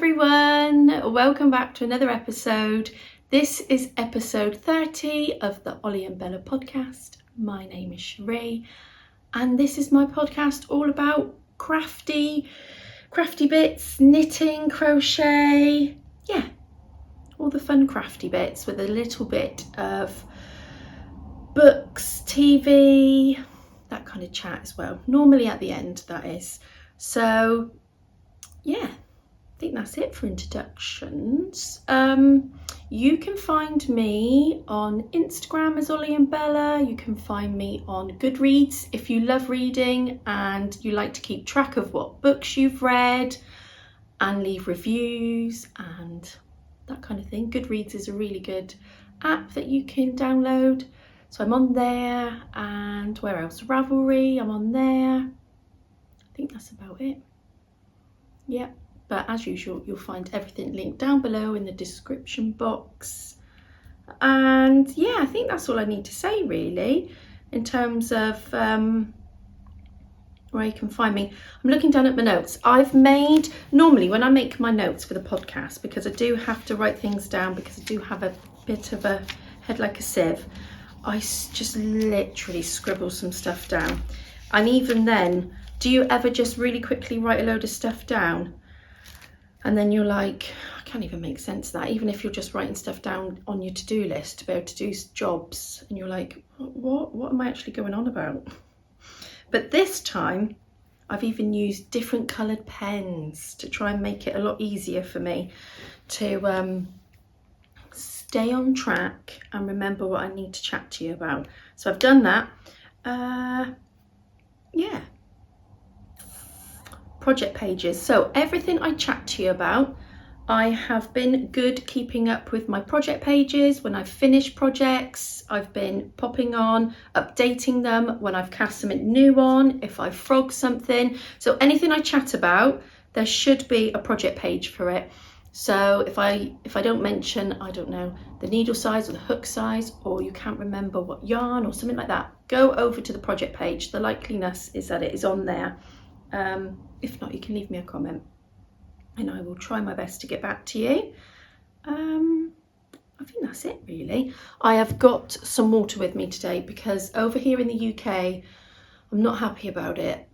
everyone, welcome back to another episode. This is episode 30 of the Ollie and Bella podcast. My name is Sherrie and this is my podcast all about crafty bits, knitting, crochet, yeah, all the fun crafty bits with a little bit of books, TV, that kind of chat as well. Normally at the end, that is. So yeah, I think that's it for introductions. You can find me on Instagram as Ollie and Bella. You can find me on Goodreads if you love reading and you like to keep track of what books you've read and leave reviews and that kind of thing. Goodreads is a really good app that you can download. So I'm on there, and where else? Ravelry, I'm on there. I think that's about it. Yeah, but as usual, you'll find everything linked down below in the description box. And yeah, I think that's all I need to say really, in terms of where you can find me. I'm looking down at my notes. Normally when I make my notes for the podcast, because I do have to write things down because I do have a bit of a head like a sieve, I just literally scribble some stuff down. And even then, do you ever just really quickly write a load of stuff down and then you're like, I can't even make sense of that, even if you're just writing stuff down on your to-do list to be able to do jobs, and you're like, what am I actually going on about? But this time I've even used different coloured pens to try and make it a lot easier for me to stay on track and remember what I need to chat to you about. So I've done that. Yeah. Project pages. So everything I chat to you about, I have been good keeping up with my project pages. When I've finished projects, I've been popping on, updating them when I've cast something new on, if I frog something. So anything I chat about, there should be a project page for it. So if I don't mention, I don't know, the needle size or the hook size, or you can't remember what yarn or something like that, go over to the project page. The likeliness is that it is on there. If not, you can leave me a comment and I will try my best to get back to you. I think that's it really. I have got some water with me today because over here in the UK, I'm not happy about it.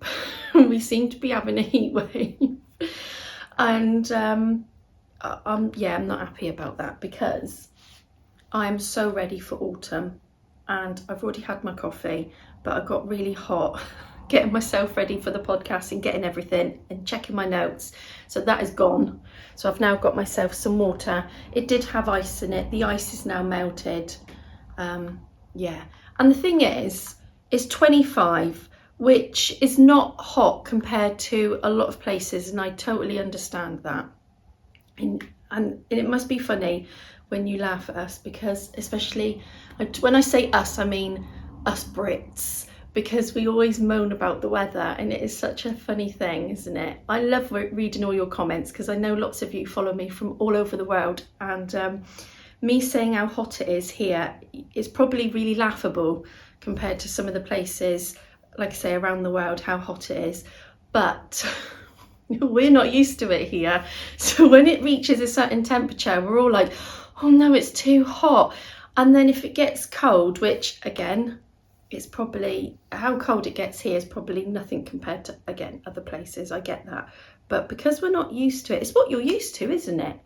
We seem to be having a heat wave and I'm not happy about that because I'm so ready for autumn and I've already had my coffee, but I got really hot getting myself ready for the podcast and getting everything and checking my notes. So that is gone. So I've now got myself some water. It did have ice in it. The ice is now melted. Yeah. And the thing is, it's 25, which is not hot compared to a lot of places. And I totally understand that. And it must be funny when you laugh at us, because especially when I say us, I mean us Brits, because we always moan about the weather and it is such a funny thing, isn't it? I love reading all your comments because I know lots of you follow me from all over the world, and me saying how hot it is here is probably really laughable compared to some of the places, like I say, around the world, how hot it is. But we're not used to it here. So when it reaches a certain temperature, we're all like, oh no, it's too hot. And then if it gets cold, which again, it's probably, how cold it gets here is probably nothing compared to, again, other places. I get that. But because we're not used to it, it's what you're used to, isn't it?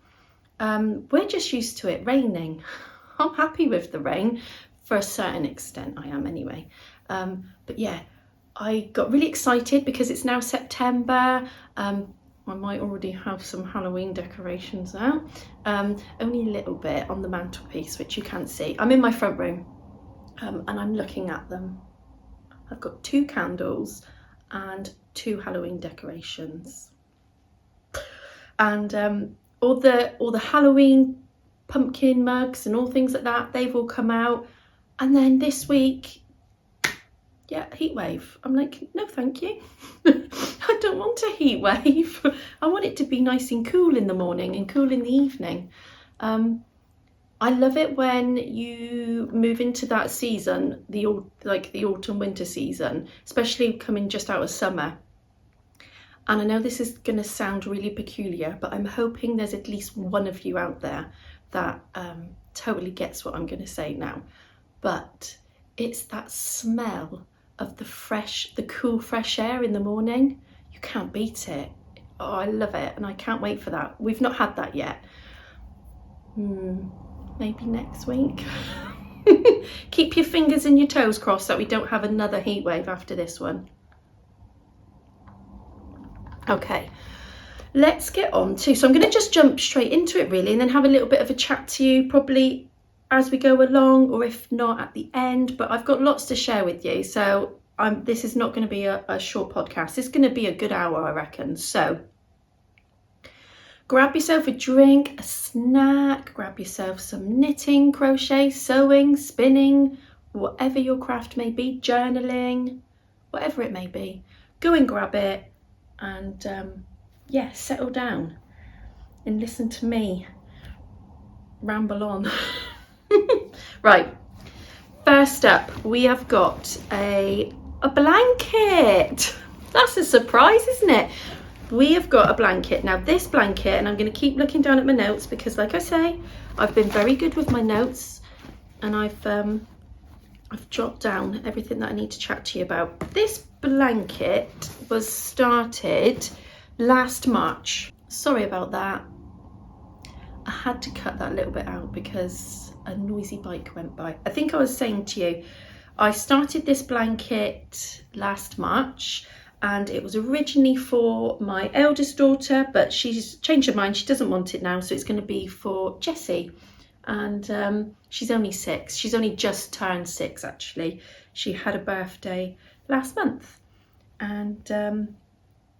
We're just used to it raining. I'm happy with the rain for a certain extent. I am anyway. But yeah, I got really excited because it's now September. I might already have some Halloween decorations out. Only a little bit on the mantelpiece, which you can't see. I'm in my front room. And I'm looking at them. I've got 2 candles and 2 Halloween decorations, and all the Halloween pumpkin mugs and all things like that, they've all come out. And then this week, yeah, heat wave. I'm like, no thank you. I don't want a heat wave. I want it to be nice and cool in the morning and cool in the evening. I love it when you move into that season, the autumn winter season, especially coming just out of summer, And I know this is going to sound really peculiar, but I'm hoping there's at least one of you out there that totally gets what I'm going to say now. But it's that smell of the cool fresh air in the morning. You can't beat it. Oh, I love it, and I can't wait for that. We've not had that yet. Maybe next week. Keep your fingers and your toes crossed that we don't have another heat wave after this one. Okay, let's get on to, so I'm going to just jump straight into it really, and then have a little bit of a chat to you probably as we go along, or if not at the end. But I've got lots to share with you, so this is not going to be a short podcast. It's going to be a good hour, I reckon. So grab yourself a drink, a snack, grab yourself some knitting, crochet, sewing, spinning, whatever your craft may be, journaling, whatever it may be. Go and grab it, and yeah, settle down and listen to me ramble on. Right, first up we have got a blanket. That's a surprise, isn't it? We have got a blanket. Now this blanket, and I'm going to keep looking down at my notes because, like I say, I've been very good with my notes, and I've jotted down everything that I need to chat to you about. This blanket was started last March. Sorry about that. I had to cut that little bit out because a noisy bike went by. I think I was saying to you, I started this blanket last March, and it was originally for my eldest daughter, but she's changed her mind. She doesn't want it now, so it's going to be for Jessie. And she's only 6. She's only just turned 6, actually. She had a birthday last month. And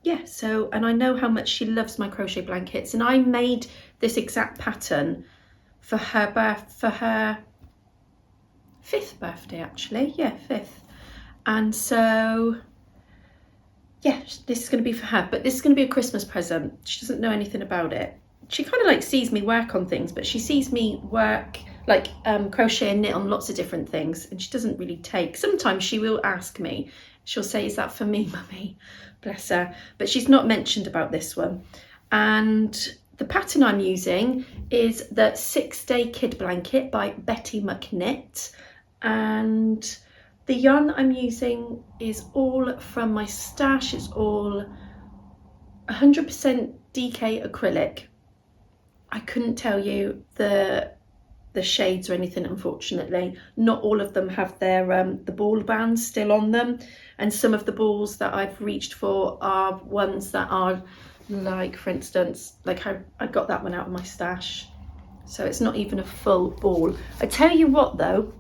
yeah, so, and I know how much she loves my crochet blankets, and I made this exact pattern for her 5th birthday, actually. Yeah, 5th. And so yeah, this is going to be for her, but this is going to be a Christmas present. She doesn't know anything about it. She kind of like sees me work on things, but she sees me work like crochet and knit on lots of different things, and she doesn't really take. Sometimes she will ask me, she'll say, is that for me, mummy? Bless her. But she's not mentioned about this one. And the pattern I'm using is the 6-Day Kid Blanket by Betty McKnit, and the yarn that I'm using is all from my stash. It's all 100% DK acrylic. I couldn't tell you the shades or anything, unfortunately. Not all of them have their the ball bands still on them, and some of the balls that I've reached for are ones that are like, for instance, like I got that one out of my stash, so it's not even a full ball. I tell you what though,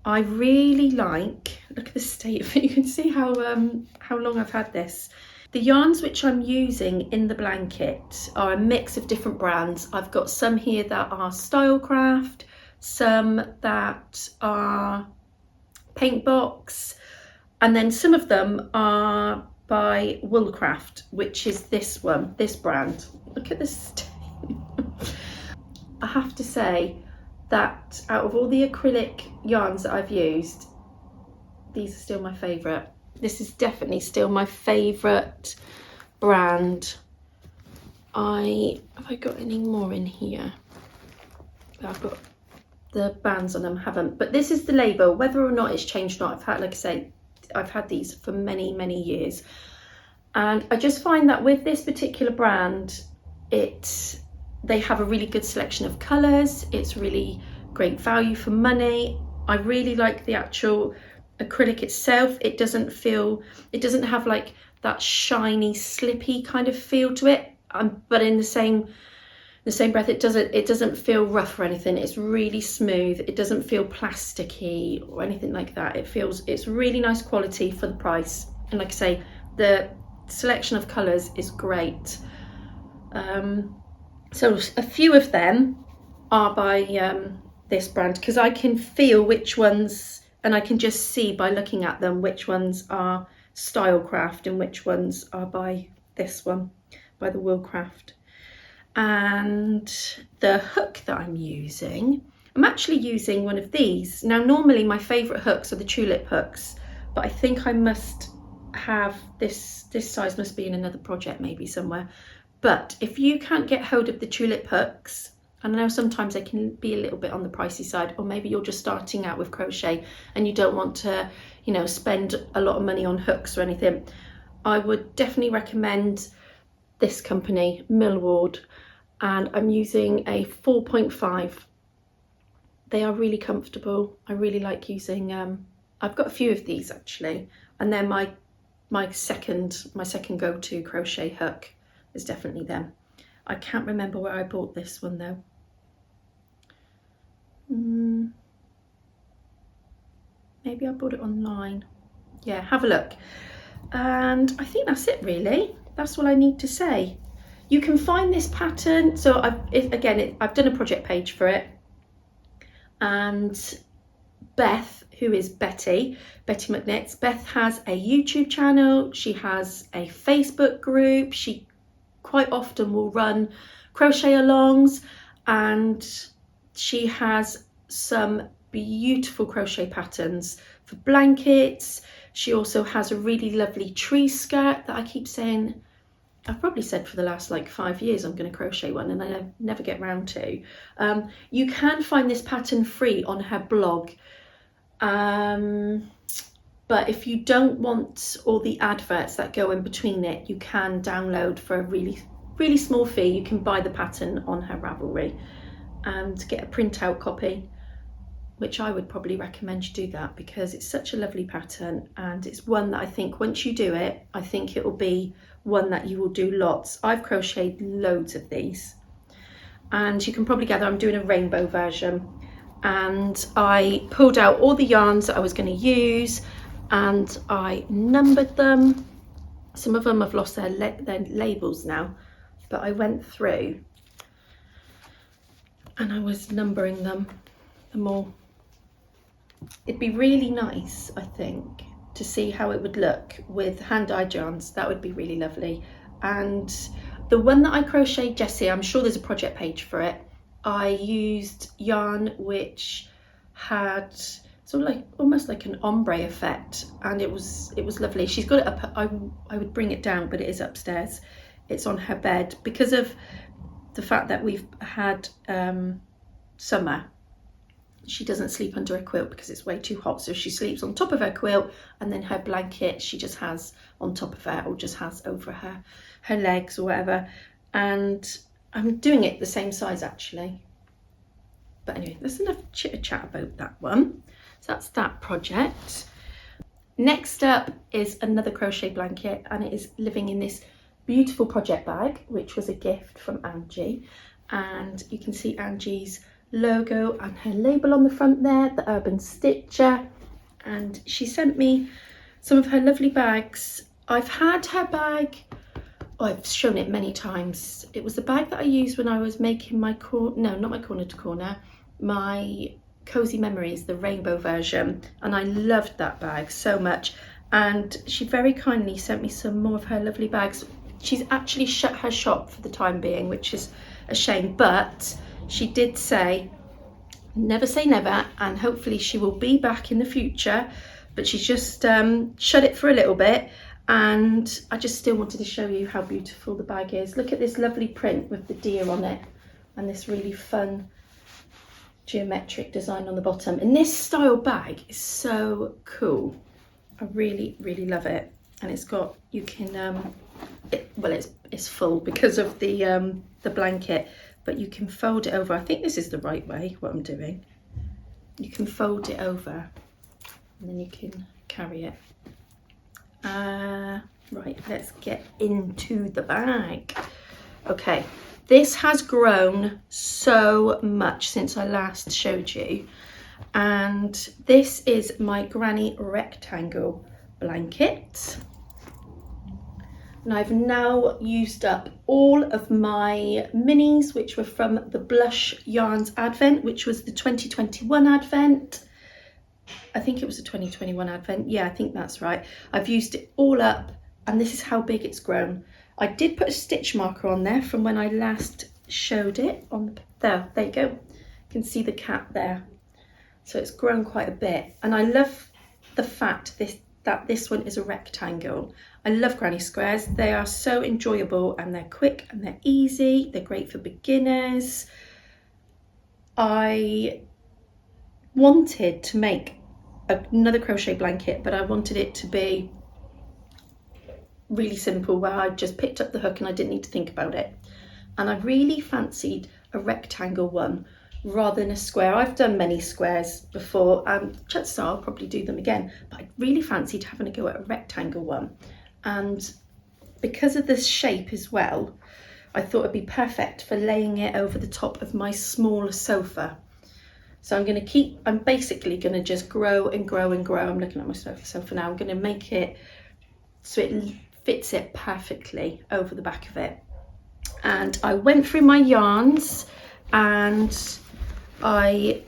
I really like, look at the state of it. You can see how long I've had this. The yarns which I'm using in the blanket are a mix of different brands. I've got some here that are Stylecraft, some that are Paintbox, and then some of them are by Woolcraft, which is this one, this brand. Look at this state. I have to say that out of all the acrylic yarns that I've used, these are still my favourite. This is definitely still my favourite brand. Have I got any more in here? I've got the bands on them, haven't. But this is the label. Whether or not it's changed or not, I've had, like I say, I've had these for many, many years. And I just find that with this particular brand, they have a really good selection of colours. It's really great value for money. I really like the actual acrylic itself. It doesn't have like that shiny, slippy kind of feel to it. But in the same breath, it doesn't feel rough or anything. It's really smooth. It doesn't feel plasticky or anything like that. It's really nice quality for the price. And like I say, the selection of colours is great. So a few of them are by this brand, because I can feel which ones, and I can just see by looking at them which ones are Stylecraft and which ones are by this one, by the Woolcraft. And the hook that I'm actually using one of these. Now normally my favourite hooks are the tulip hooks, but I think I must have this size, must be in another project maybe somewhere. But if you can't get hold of the tulip hooks, and I know sometimes they can be a little bit on the pricey side, or maybe you're just starting out with crochet and you don't want to, you know, spend a lot of money on hooks or anything, I would definitely recommend this company, Millward, and I'm using a 4.5. They are really comfortable. I really like using, I've got a few of these actually, and they're my second go-to crochet hook is definitely them. I can't remember where I bought this one though. Maybe I bought it online. Yeah, have a look. And I think that's it really. That's all I need to say. You can find this pattern. So I've done a project page for it. And Beth, who is Betty McNitt's, Beth has a YouTube channel. She has a Facebook group. She quite often will run crochet alongs, and she has some beautiful crochet patterns for blankets. She also has a really lovely tree skirt that I keep saying, I've probably said for the last like 5 years I'm going to crochet one, and I never get round to. You can find this pattern free on her blog, but if you don't want all the adverts that go in between it, you can download for a really small fee. You can buy the pattern on her Ravelry and get a printout copy, which I would probably recommend you do that, because it's such a lovely pattern, and it's one that I think once you do it, I think it will be one that you will do lots. I've crocheted loads of these, and you can probably gather I'm doing a rainbow version, and I pulled out all the yarns that I was going to use and I numbered them. Some of them have lost their labels now, but I went through and I was numbering them all. It'd be really nice, I think, to see how it would look with hand-dyed yarns. That would be really lovely. And the one that I crocheted, Jessie, I'm sure there's a project page for it. I used yarn which had sort of like almost like an ombre effect, and it was lovely. She's got it up. I would bring it down, but it is upstairs. It's on her bed because of the fact that we've had summer. She doesn't sleep under a quilt because it's way too hot, so she sleeps on top of her quilt, and then her blanket she just has on top of her, or just has over her legs or whatever. And I'm doing it the same size actually. But anyway, there's enough chitter chat about that one. So that's that project. Next up is another crochet blanket, and it is living in this beautiful project bag, which was a gift from Angie. And you can see Angie's logo and her label on the front there, the Urban Stitcher. And she sent me some of her lovely bags. I've had her bag, I've shown it many times. It was the bag that I used when I was making my corner to corner, my Cozy Memories, the rainbow version, and I loved that bag so much. And she very kindly sent me some more of her lovely bags. She's actually shut her shop for the time being, which is a shame, but she did say never say never, and hopefully she will be back in the future, but she's just shut it for a little bit. And I just still wanted to show you how beautiful the bag is. Look at this lovely print with the deer on it, and this really fun geometric design on the bottom. And this style bag is so cool. I really love it. And it's got, you can it's full because of the blanket, but you can fold it over. I think this is the right way, what I'm doing. You can fold it over and then you can carry it. Right, let's get into the bag. Okay, this has grown so much since I last showed you, and this is my granny rectangle blanket. And I've now used up all of my minis, which were from the Blush Yarns Advent, which was the 2021 Advent. I think it was the 2021 Advent. Yeah, I think that's right. I've used it all up, and this is how big it's grown. I did put a stitch marker on there from when I last showed it. There you go. You can see the cap there. So it's grown quite a bit. And I love the fact that this one is a rectangle. I love granny squares. They are so enjoyable and they're quick and they're easy. They're great for beginners. I wanted to make another crochet blanket, but I wanted it to be really simple, where I just picked up the hook and I didn't need to think about it. And I really fancied a rectangle one rather than a square. I've done many squares before, and chances are I'll probably do them again, but I really fancied having a go at a rectangle one. And because of this shape as well, I thought it'd be perfect for laying it over the top of my smaller sofa. So I'm basically going to just grow and grow and grow. I'm looking at my sofa now. I'm going to make it so it fits it perfectly over the back of it. And I went through my yarns, and I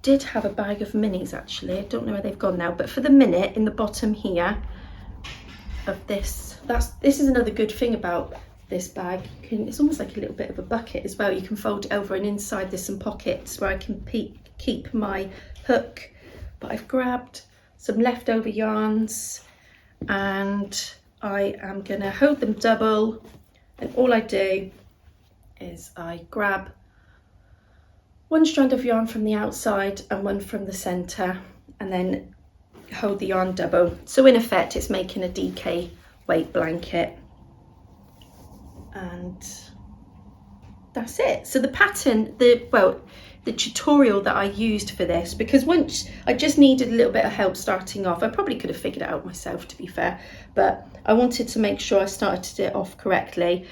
did have a bag of minis actually. I don't know where they've gone now, but for the minute, in the bottom here of this, this is another good thing about this bag. It's almost like a little bit of a bucket as well. You can fold it over, and inside there's some pockets where I can keep my hook. But I've grabbed some leftover yarns, and I am gonna hold them double, and all I do is I grab one strand of yarn from the outside and one from the center, and then hold the yarn double. So in effect, it's making a DK weight blanket. And that's it. So the pattern, the tutorial that I used for this, because once I just needed a little bit of help starting off. I probably could have figured it out myself, to be fair, but I wanted to make sure I started it off correctly.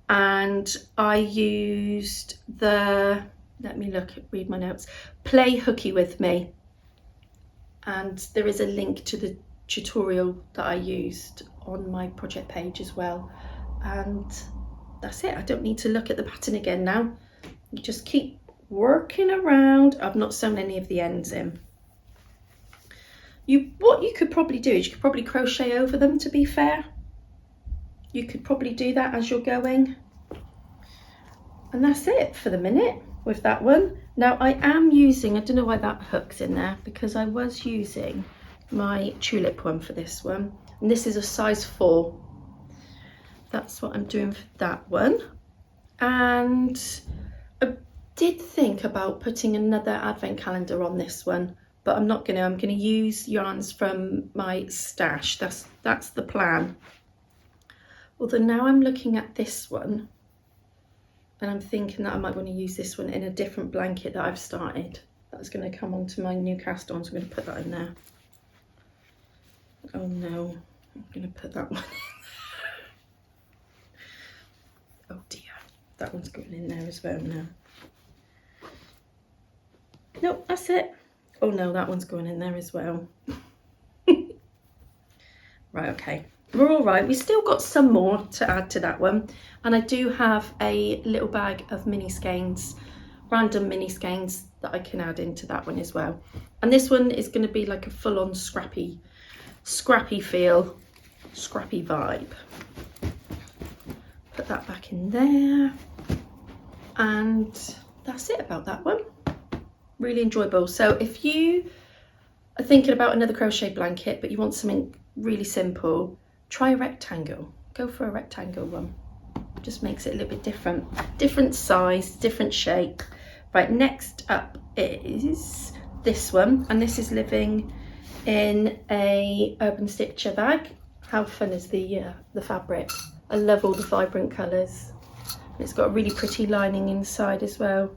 And I used let me read my notes, Play Hooky With Me. And there is a link to the tutorial that I used on my project page as well. And that's it. I don't need to look at the pattern again now. You just keep working around. I've not sewn any of the ends in. What you could probably do is you could probably crochet over them, to be fair. You could probably do that as you're going. And that's it for the minute with that one. Now I am using, I don't know why that hook's in there, because I was using my tulip one for this one. And this is a size 4. That's what I'm doing for that one. And I did think about putting another advent calendar on this one, but I'm not gonna. I'm gonna use yarns from my stash. That's the plan. Although now I'm looking at this one, and I'm thinking that I might want to use this one in a different blanket that I've started. That's gonna come onto my new cast on, so I'm gonna put that in there. Oh no, I'm gonna put that one in. Oh dear, that one's going in there as well now. Nope, that's it. Oh no, that one's going in there as well. Right, okay, we're all right. We still got some more to add to that one. And I do have a little bag of mini skeins, random mini skeins that I can add into that one as well. And this one is going to be like a full-on scrappy feel, scrappy vibe. Put that back in there, and that's it about that one. Really enjoyable. So if you are thinking about another crochet blanket but you want something really simple, try a rectangle. Go for a rectangle one. Just makes it a little bit different size, different shape. Right, next up is this one, and this is living in a Urban Stitcher bag. How fun is the fabric? I love all the vibrant colours. It's got a really pretty lining inside as well.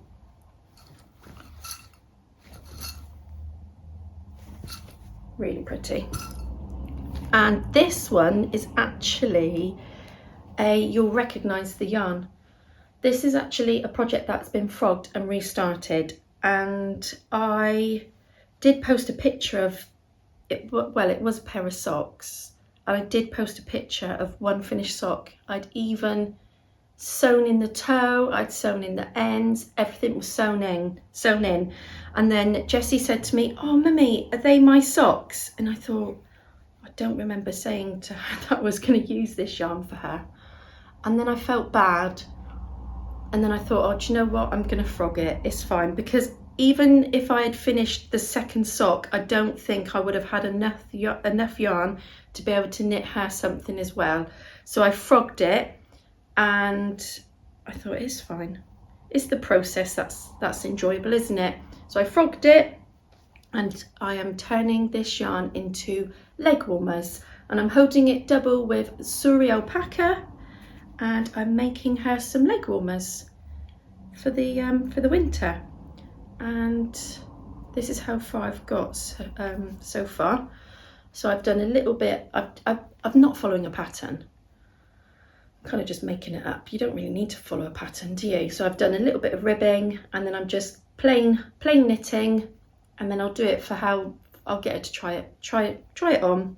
Really pretty. And this one is actually you'll recognise the yarn. This is actually a project that's been frogged and restarted, and I did post a picture of it. Well, it was a pair of socks. And I did post a picture of one finished sock. I'd even sewn in the toe, I'd sewn in the ends, everything was sewn in. And then Jessie said to me, "Oh mummy, are they my socks?" And I thought, I don't remember saying to her that I was going to use this yarn for her. And then I felt bad. And then I thought, oh, do you know what? I'm going to frog it. It's fine, because even if I had finished the second sock, I don't think I would have had enough yarn to be able to knit her something as well. So I frogged it, and I thought it's fine. It's the process that's enjoyable, isn't it? So I frogged it, and I am turning this yarn into leg warmers, and I'm holding it double with Suri alpaca, and I'm making her some leg warmers for the winter. And this is how far I've got so far. So I've done a little bit. I'm not following a pattern. I'm kind of just making it up. You don't really need to follow a pattern, do you? So I've done a little bit of ribbing, and then I'm just plain knitting, and then I'll do it for how I'll get her to try it on,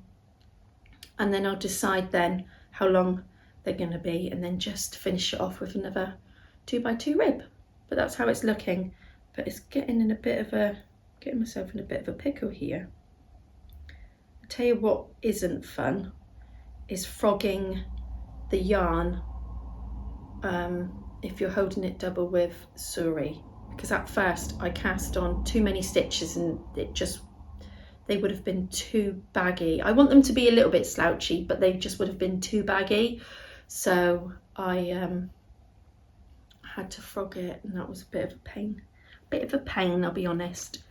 and then I'll decide then how long they're going to be, and then just finish it off with another 2x2 rib. But that's how it's looking. But it's getting myself in a bit of a pickle here. I tell you what isn't fun is frogging the yarn if you're holding it double with Suri, because at first I cast on too many stitches and they would have been too baggy. I want them to be a little bit slouchy, but they just would have been too baggy. So I had to frog it, and that was a bit of a pain. I'll be honest.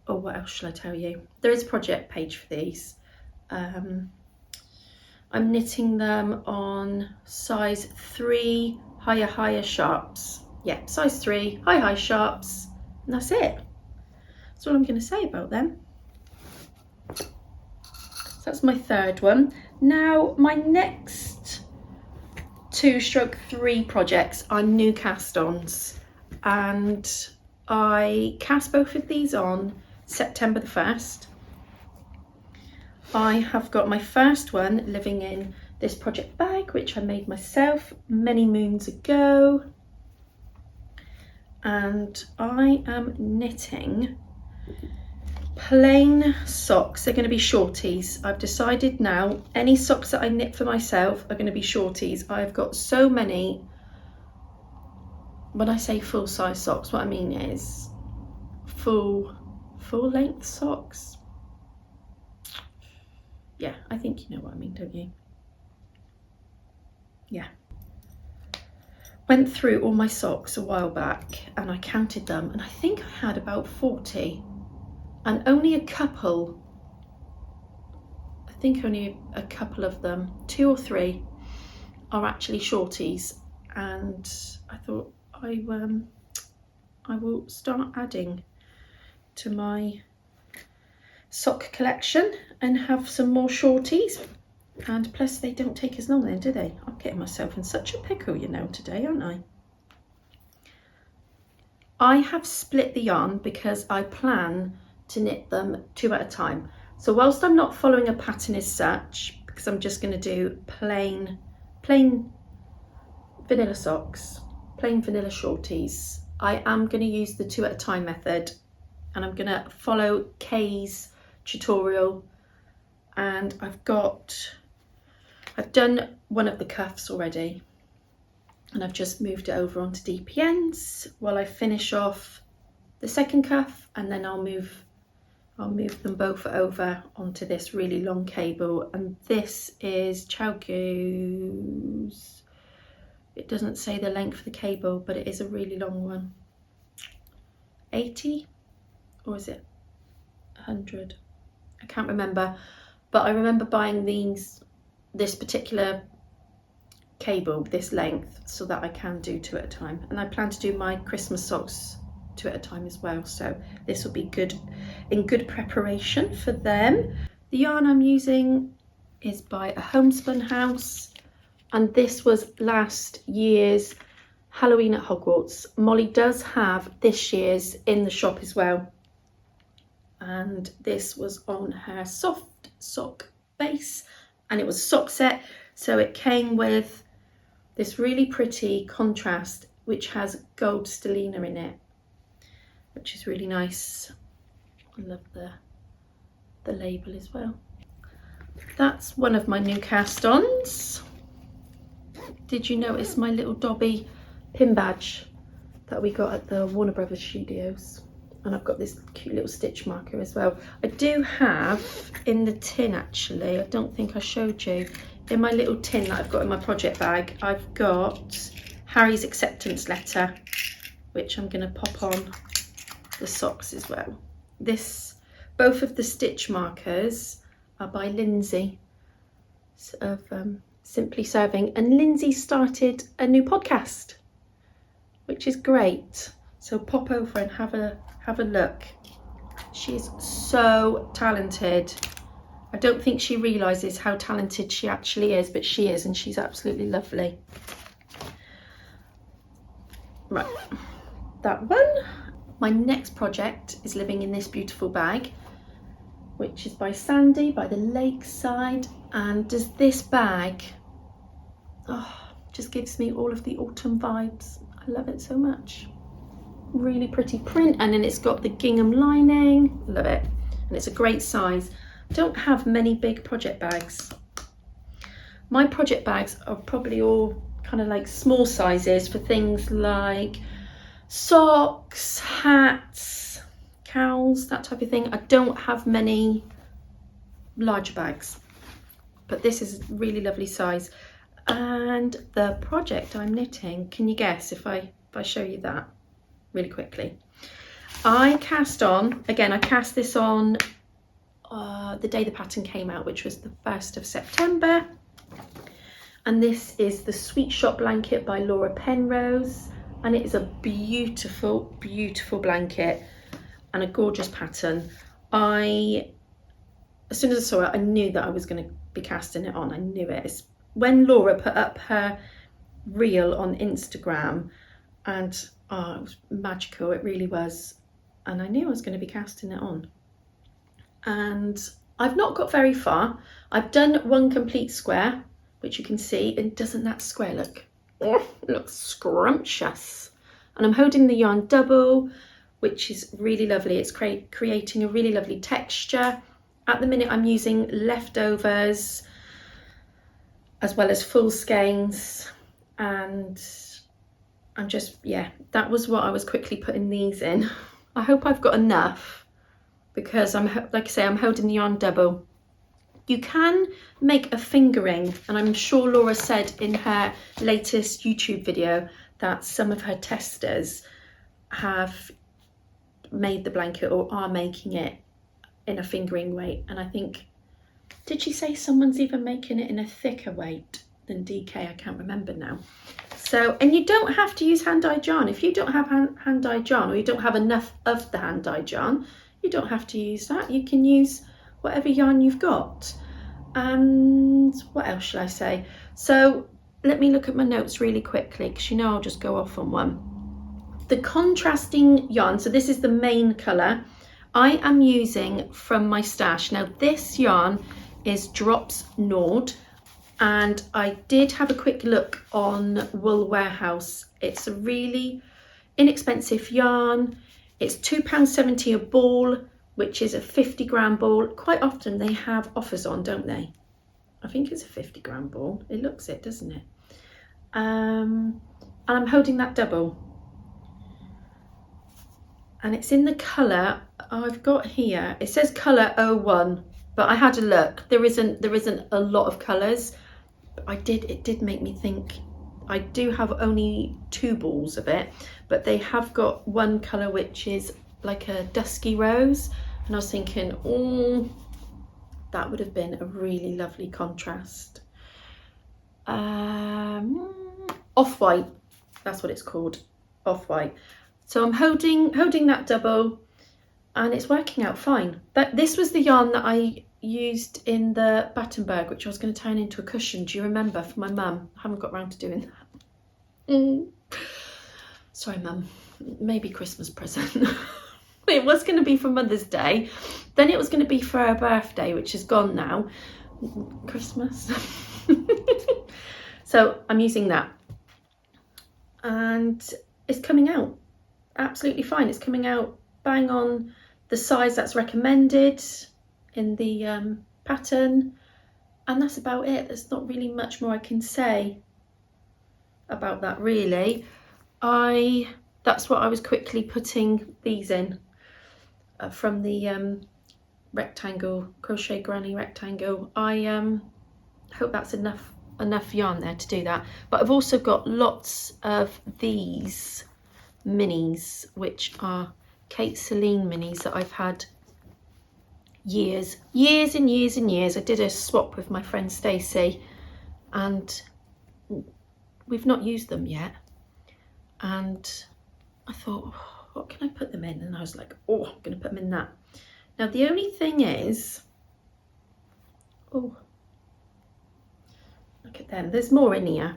Oh, what else shall I tell you? There is a project page for these. I'm knitting them on size 3 higher sharps. Yeah, size 3 high sharps, and that's it. That's all I'm going to say about them. So that's my third one. Now my next 2/3 projects are new cast-ons, and I cast both of these on September the 1st. I have got my first one living in this project bag, which I made myself many moons ago, and I am knitting plain socks. They're going to be shorties. I've decided now any socks that I knit for myself are going to be shorties. I've got so many. When I say full size socks, what I mean is full length socks. Yeah, I think you know what I mean, don't you? Yeah. Went through all my socks a while back and I counted them, and I think I had about 40, and only a couple of them, 2 or 3, are actually shorties, and I thought I will start adding to my sock collection and have some more shorties. And plus they don't take as long then, do they? I'm getting myself in such a pickle, you know, today, aren't I? I have split the yarn because I plan to knit them 2 at a time. So whilst I'm not following a pattern as such, because I'm just going to do plain vanilla socks, plain vanilla shorties, I am going to use the 2 at a time method, and I'm going to follow Kay's tutorial. And I've done one of the cuffs already, and I've just moved it over onto DPNs while I finish off the second cuff, and then I'll move them both over onto this really long cable. And this is Chalgo's. It doesn't say the length of the cable, but it is a really long one. 80, or is it 100? I can't remember, but I remember buying this particular cable, this length, so that I can do 2 at a time. And I plan to do my Christmas socks 2 at a time as well, so this will be good, in good preparation for them. The yarn I'm using is by a homespun house, and this was last year's Halloween at Hogwarts. Molly does have this year's in the shop as well, and this was on her soft sock base, and it was a sock set, so it came with this really pretty contrast which has gold stellina in it, which is really nice. I love the label as well. That's one of my new cast-ons. Did you notice my little Dobby pin badge that we got at the Warner Brothers Studios? And I've got this cute little stitch marker as well. I do have in the tin, actually, I don't think I showed you, in my little tin that I've got in my project bag, I've got Harry's acceptance letter, which I'm going to pop on the socks as well. Both of the stitch markers are by Lindsay of Simply Serving, and Lindsay started a new podcast, which is great. So pop over and have a look. She's so talented. I don't think she realizes how talented she actually is, but she is, and she's absolutely lovely. Right, that one. My next project is living in this beautiful bag, which is by Sandy, by the lakeside, and does this bag, just gives me all of the autumn vibes. I love it so much. Really pretty print, and then it's got the gingham lining. Love it, and it's a great size. Don't have many big project bags. My project bags are probably all kind of like small sizes for things like socks, hats, cowls, that type of thing. I don't have many larger bags, but this is a really lovely size. And the project I'm knitting, can you guess if I show you that really quickly? I cast this on the day the pattern came out, which was the 1st of September. And this is the Sweet Shop blanket by Laura Penrose. And it is a beautiful, beautiful blanket and a gorgeous pattern. As soon as I saw it, I knew that I was going to be casting it on. I knew it. When Laura put up her reel on Instagram, and it was magical, it really was. And I knew I was going to be casting it on. And I've not got very far. I've done one complete square, which you can see, and doesn't that square look? Oh, it looks scrumptious. And I'm holding the yarn double, which is really lovely. It's creating a really lovely texture. At the minute I'm using leftovers as well as full skeins, and I'm just, that was what I was quickly putting these in. I hope I've got enough, because like I say, I'm holding the yarn double. You can make a fingering, and I'm sure Laura said in her latest YouTube video that some of her testers have made the blanket or are making it in a fingering weight. And I think, did she say someone's even making it in a thicker weight than DK? I can't remember now. So, and you don't have to use hand-dyed yarn. If you don't have hand-dyed yarn, or you don't have enough of the hand-dyed yarn, you don't have to use that. You can use whatever yarn you've got. And what else should I say? So let me look at my notes really quickly, because you know I'll just go off on one. The contrasting yarn, so this is the main colour I am using from my stash. Now this yarn is Drops Nord, and I did have a quick look on Wool Warehouse. It's a really inexpensive yarn. It's £2.70 a ball, which is a 50-gram ball. Quite often they have offers on, don't they? I think it's a 50-gram ball. It looks it, doesn't it? And I'm holding that double. And it's in the colour I've got here. It says colour 01, but I had a look. There isn't a lot of colours. It did make me think. I do have only 2 balls of it, but they have got one colour which is like a dusky rose, and I was thinking, oh, that would have been a really lovely contrast. Off-white, that's what it's called, off-white. So I'm holding that double, and it's working out fine. This was the yarn that I used in the Battenberg, which I was going to turn into a cushion. Do you remember, for my mum? I haven't got round to doing that. Sorry, Mum. Maybe Christmas present. It was going to be for Mother's Day. Then it was going to be for her birthday, which is gone now. Christmas. So I'm using that. And it's coming out absolutely fine. It's coming out bang on the size that's recommended in the pattern. And that's about it. There's not really much more I can say about that, really. That's what I was quickly putting these in. from the rectangle, crochet granny rectangle. I hope that's enough yarn there to do that. But I've also got lots of these minis, which are Kate Celine minis that I've had years and years and years. I did a swap with my friend Stacey and we've not used them yet, and I thought, oh, what can I put them in? And I was like, oh, I'm going to put them in that. Now the only thing is, oh, look at them, there's more in here.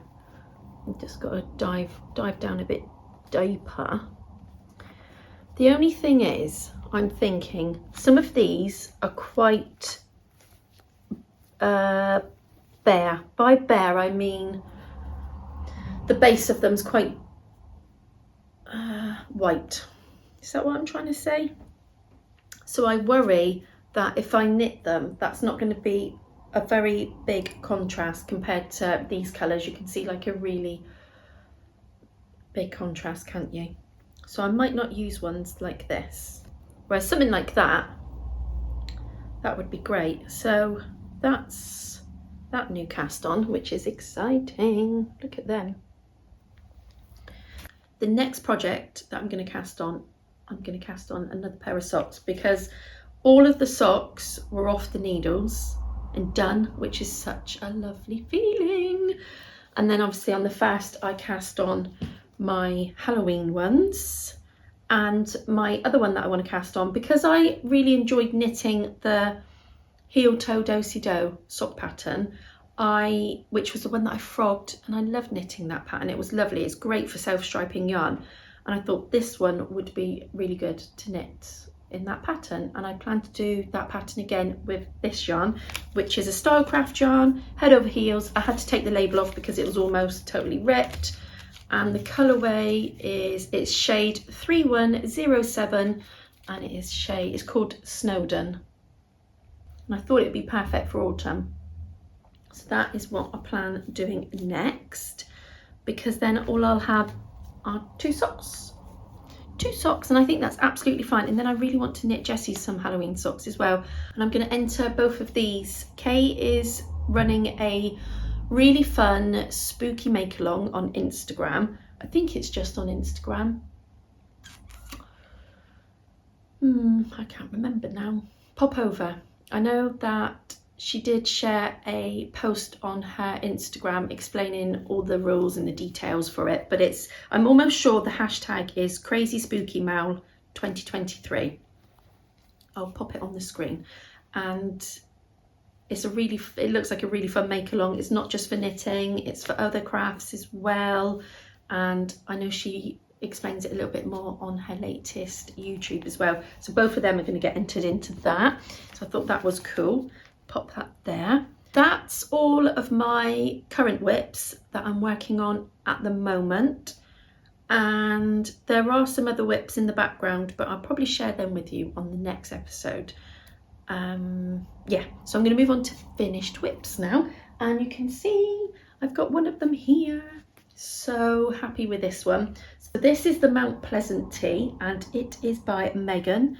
I've just got to dive down a bit deeper. The only thing is, I'm thinking some of these are quite bare. By bare I mean the base of them's quite white. Is that what I'm trying to say? So I worry that if I knit them, that's not going to be a very big contrast compared to these colours. You can see like a really big contrast, can't you? So I might not use ones like this, whereas something like that would be great. So that's that new cast on, which is exciting. Look at them. The next project that I'm going to cast on another pair of socks, because all of the socks were off the needles and done, which is such a lovely feeling. And then obviously on the first I cast on my Halloween ones, and my other one that I want to cast on, because I really enjoyed knitting the heel toe do-si do sock pattern, which was the one that I frogged, and I loved knitting that pattern. It was lovely. It's great for self-striping yarn, and I thought this one would be really good to knit in that pattern, and I plan to do that pattern again with this yarn, which is a Stylecraft yarn, head over heels. I had to take the label off because it was almost totally ripped, and the colourway it's shade 3107, and it's called Snowdon, and I thought it'd be perfect for autumn. So that is what I plan doing next, because then all I'll have are two socks, and I think that's absolutely fine. And then I really want to knit Jessie some Halloween socks as well, and I'm going to enter both of these. Kay is running a really fun spooky make along on Instagram. I think it's just on Instagram. I can't remember now. Pop over. I know that she did share a post on her Instagram explaining all the rules and the details for it, but I'm almost sure the hashtag is Crazy Spooky Mal 2023. I'll pop it on the screen, and it looks like a really fun make along. It's not just for knitting, it's for other crafts as well, and I know she explains it a little bit more on her latest YouTube as well. So both of them are going to get entered into that, so I thought that was cool. Pop that there. That's all of my current whips that I'm working on at the moment, and there are some other whips in the background, but I'll probably share them with you on the next episode. Yeah, so I'm going to move on to finished whips now, and you can see I've got one of them here. So happy with this one. So this is the Mount Pleasant tee, and it is by Megan,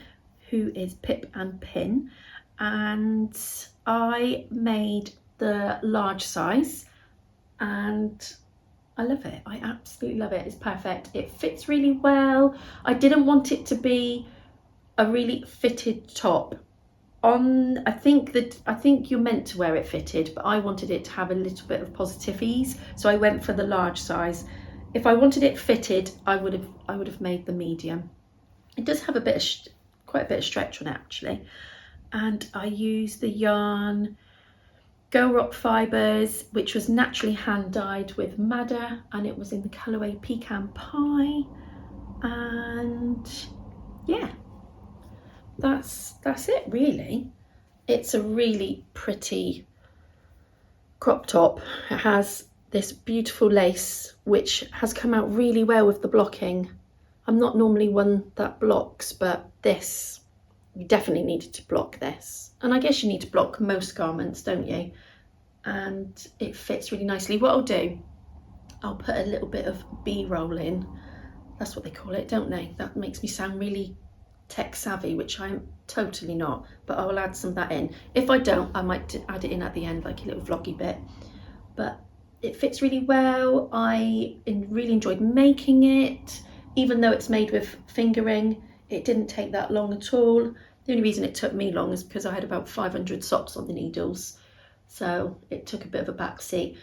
who is Pip and Pin, and I made the large size and I love it. I absolutely love it. It's perfect. It fits really well. I didn't want it to be a really fitted top. I think you're meant to wear it fitted, but I wanted it to have a little bit of positive ease, so I went for the large size. If I wanted it fitted, I would have made the medium. It does have quite a bit of stretch on it actually. And I used the yarn Go Rock Fibres, which was naturally hand dyed with madder, and it was in the colourway Pecan Pie. And yeah, that's it really. It's a really pretty crop top. It has this beautiful lace which has come out really well with the blocking. I'm not normally one that blocks, but this, you definitely needed to block this, and I guess you need to block most garments, don't you? And it fits really nicely. What I'll do, I'll put a little bit of B-roll in. That's what they call it, don't they? That makes me sound really tech savvy, which I'm totally not, but I will add some of that in. If I don't, I might add it in at the end, like a little vloggy bit. But it fits really well. I really enjoyed making it, even though it's made with fingering. It didn't take that long at all. The only reason it took me long is because I had about 500 socks on the needles, so it took a bit of a back seat.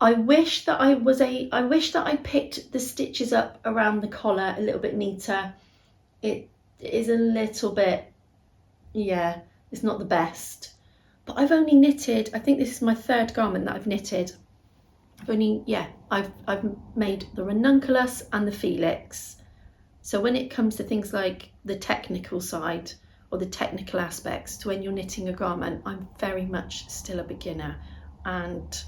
I wish that I picked the stitches up around the collar a little bit neater. It is a little bit, yeah, it's not the best. But I've only knitted, I think this is my third garment that I've knitted. I've made the ranunculus and the Felix. So when it comes to things like the technical side or the technical aspects to when you're knitting a garment, I'm very much still a beginner, and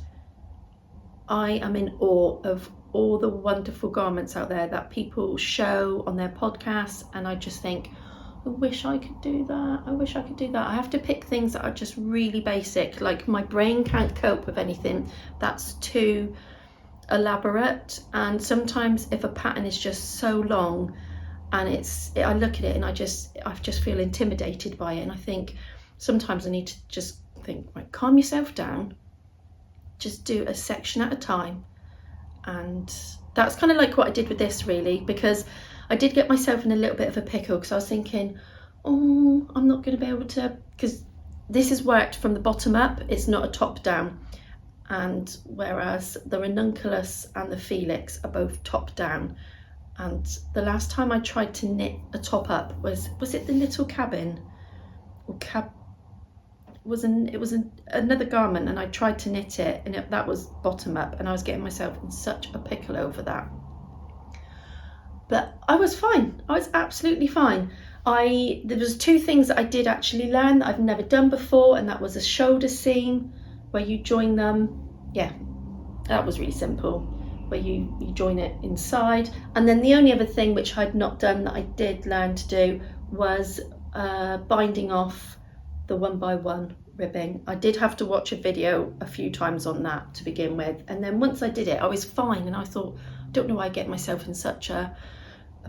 I am in awe of all the wonderful garments out there that people show on their podcasts, and I just think, I wish I could do that. I wish I could do that. I have to pick things that are just really basic, like my brain can't cope with anything that's too elaborate. And sometimes if a pattern is just so long and I look at it and I just feel intimidated by it, and I think sometimes I need to just think, right, calm yourself down, just do a section at a time. And that's kind of like what I did with this, really, because I did get myself in a little bit of a pickle, because I was thinking, oh, I'm not going to be able to, because this is worked from the bottom up, it's not a top down, and whereas the ranunculus and the Felix are both top down. And the last time I tried to knit a top up was it the Little Cabin or another garment, and I tried to knit it, and that was bottom up, and I was getting myself in such a pickle over that. But I was fine. I was absolutely fine. There was two things that I did actually learn that I've never done before, and that was a shoulder seam where you join them. Yeah, that was really simple, where you join it inside. And then the only other thing which I'd not done that I did learn to do was binding off the 1x1 ribbing. I did have to watch a video a few times on that to begin with, and then once I did it I was fine, and I thought, I don't know why I get myself in such a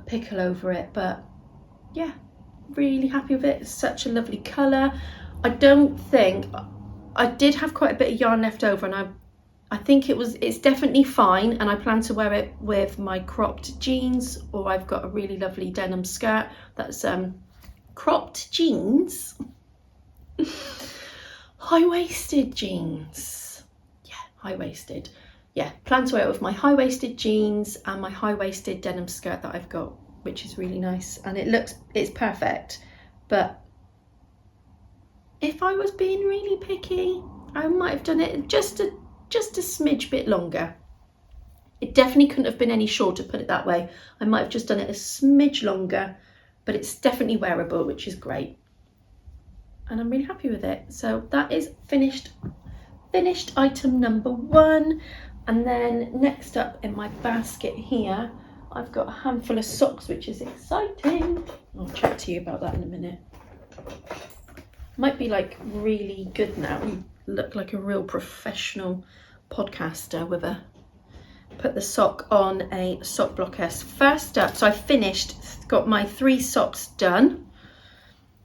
pickle over it. But yeah, really happy with it. It's such a lovely colour. I did have quite a bit of yarn left over, and I think it's definitely fine, and I plan to wear it with my cropped jeans, or I've got a really lovely denim skirt that's cropped jeans. High-waisted jeans. Yeah, high-waisted. Yeah, plan to wear it with my high-waisted jeans and my high-waisted denim skirt that I've got, which is really nice, and it's perfect. But if I was being really picky, I might have done it just a smidge bit longer. It definitely couldn't have been any shorter, put it that way. I might have just done it a smidge longer, but it's definitely wearable, which is great. And I'm really happy with it. So that is finished item number 1. And then next up in my basket here, I've got a handful of socks, which is exciting. I'll chat to you about that in a minute. Might be like really good now. You look like a real professional podcaster with put the sock on a sock blockers. First up, so I got my 3 socks done,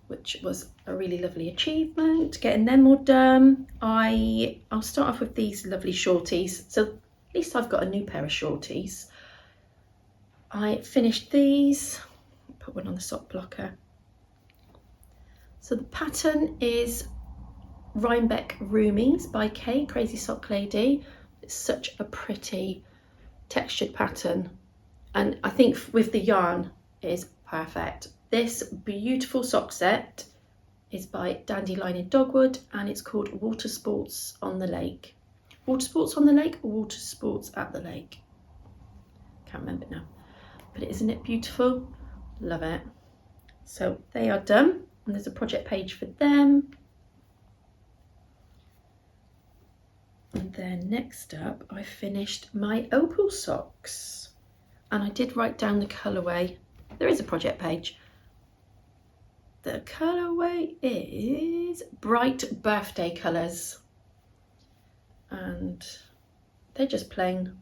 which was a really lovely achievement, getting them all done. I'll start off with these lovely shorties. So at least I've got a new pair of shorties. I finished these, put one on the sock blocker. So the pattern is Rhinebeck Roomies by Kay, Crazy Sock Lady. It's such a pretty textured pattern, and I think with the yarn it is perfect. This beautiful sock set is by Dandelion Dogwood, and it's called Water Sports on the Lake. Water Sports on the Lake or Water Sports at the Lake? Can't remember now. But isn't it beautiful? Love it. So they are done, and there's a project page for them. And then next up, I finished my opal socks, and I did write down the colourway. There is a project page. The colourway is Bright Birthday Colours, and they're just plain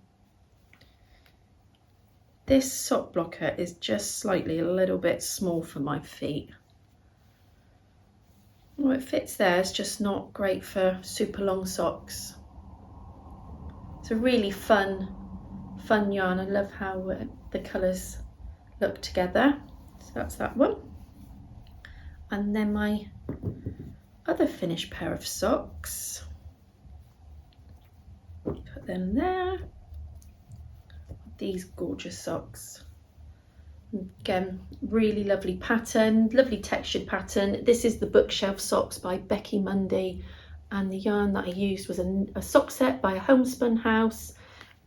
this sock blocker is just slightly a little bit small for my feet. Well, it fits there, it's just not great for super long socks. It's a really fun yarn. I love how the colours look together. So that's that one. And then my other finished pair of socks. Put them there. These gorgeous socks. Again, really lovely pattern, lovely textured pattern. This is the Bookshelf Socks by Becky Mundy, and the yarn that I used was a sock set by a Homespun House,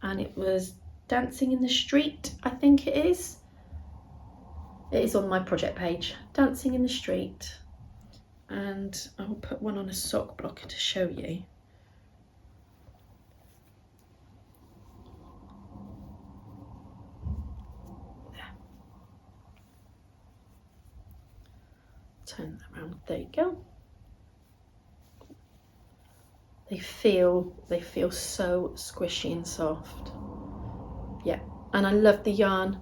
and it was Dancing in the Street, I think it is. It is on my project page, Dancing in the Street, and I'll put one on a sock blocker to show you. Turn that around, there you go. They feel so squishy and soft. Yeah, and I love the yarn.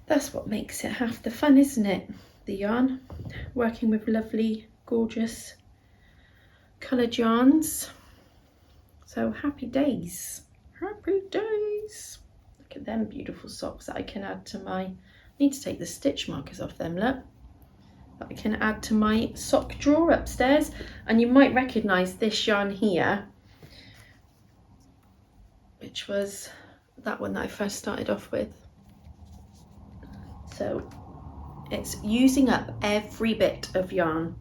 That's what makes it half the fun, isn't it? The yarn, working with lovely, gorgeous coloured yarns. So happy days, happy days. Look at them beautiful socks that I can add to my, I need to take the stitch markers off them, look. That I can add to my sock drawer upstairs. And you might recognise this yarn here, which was that one that I first started off with. So it's using up every bit of yarn,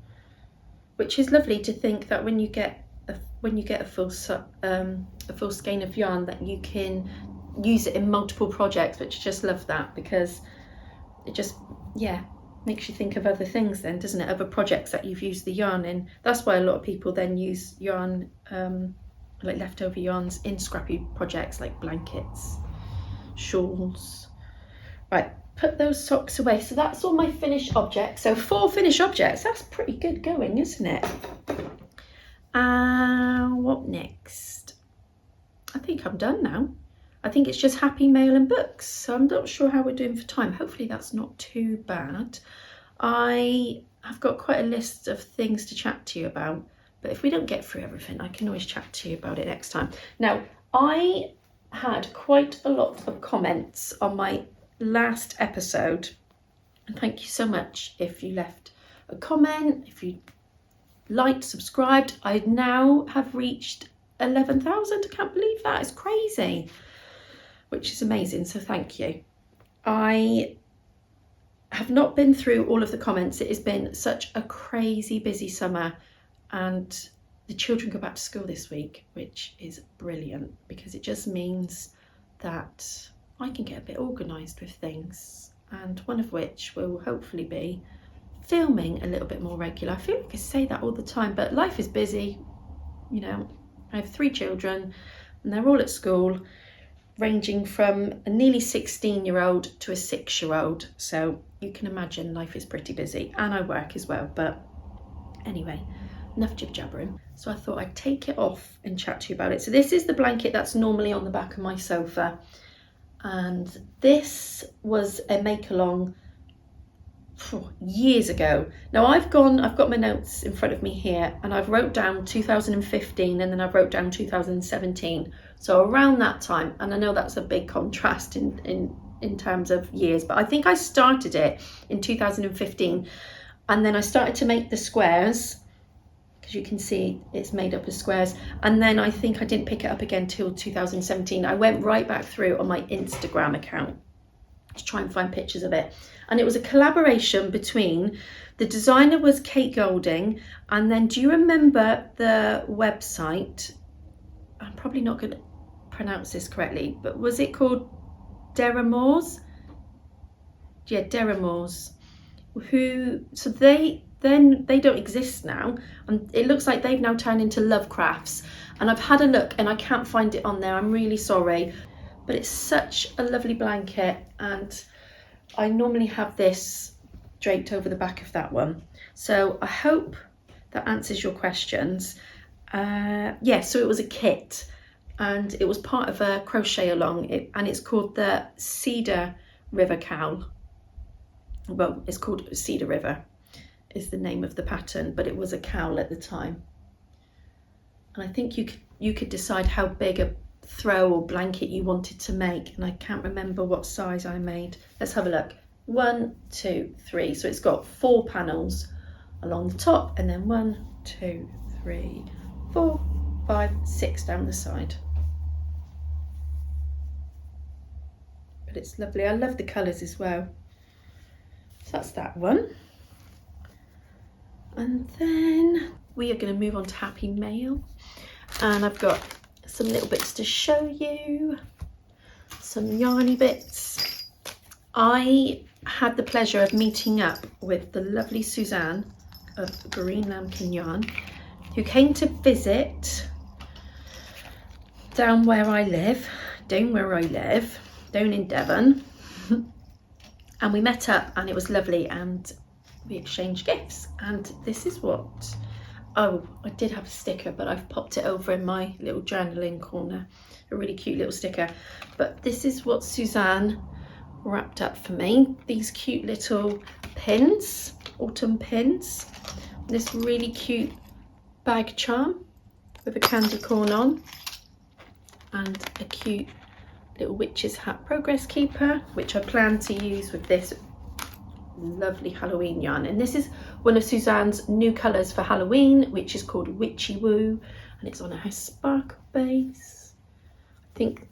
which is lovely to think that when you get a full skein of yarn, that you can use it in multiple projects, which I just love that, because it just, yeah, makes you think of other things then, doesn't it? Other projects that you've used the yarn in. That's why a lot of people then use yarn, like leftover yarns, in scrappy projects like blankets, shawls. Right, put those socks away. So that's all my finished objects. So 4 finished objects, that's pretty good going, isn't it? What next? I think I'm done now. I think it's just happy mail and books. So I'm not sure how we're doing for time. Hopefully that's not too bad. I have got quite a list of things to chat to you about, but if we don't get through everything, I can always chat to you about it next time. Now, I had quite a lot of comments on my last episode, and thank you so much if you left a comment, if you liked, subscribed. I now have reached 11,000. I can't believe that. It's crazy, which is amazing, so thank you. I have not been through all of the comments. It has been such a crazy busy summer, and the children go back to school this week, which is brilliant, because it just means that I can get a bit organised with things, and one of which will hopefully be filming a little bit more regular. I feel like I say that all the time, but life is busy, you know. I have 3 children and they're all at school, ranging from a nearly 16-year-old to a 6-year-old. So you can imagine life is pretty busy, and I work as well. But anyway, enough jib-jabbering. So I thought I'd take it off and chat to you about it. So this is the blanket that's normally on the back of my sofa. And this was a make-along years ago. Now I've got my notes in front of me here, and I've wrote down 2015 and then I've wrote down 2017. So around that time, and I know that's a big contrast in terms of years, but I think I started it in 2015, and then I started to make the squares, because you can see it's made up of squares, and then I think I didn't pick it up again till 2017. I went right back through on my Instagram account to try and find pictures of it, and it was a collaboration between, the designer was Kate Golding, and then do you remember the website, I'm probably not going to pronounce this correctly, but was it called Deramores? Yeah, Deramores. So they don't exist now, and it looks like they've now turned into Lovecrafts, and I've had a look and I can't find it on there. I'm really sorry, but it's such a lovely blanket, and I normally have this draped over the back of that one. So I hope that answers your questions. Yeah, so it was a kit. and it was part of a crochet along, and it's called the Cedar River Cowl. Well, it's called Cedar River is the name of the pattern, but it was a cowl at the time. And I think you could decide how big a throw or blanket you wanted to make, and I can't remember what size I made. Let's have a look. 1, 2, 3. So it's got 4 panels along the top, and then 1, 2, 3, 4, 5, 6 down the side. But it's lovely. I love the colours as well. So that's that one. And then we are going to move on to Happy Mail, and I've got some little bits to show you, some yarny bits. I had the pleasure of meeting up with the lovely Suzanne of Green Lambkin Yarn, who came to visit down where I live, down in Devon. And we met up, and it was lovely, and we exchanged gifts. And this is what, oh, I did have a sticker, but I've popped it over in my little journaling corner, a really cute little sticker. But this is what Suzanne wrapped up for me. These cute little pins, autumn pins. This really cute bag charm with a candy corn on, and a cute little witch's hat progress keeper, which I plan to use with this lovely Halloween yarn. And this is one of Suzanne's new colours for Halloween, which is called Witchy Woo, and it's on a sparkle base. I think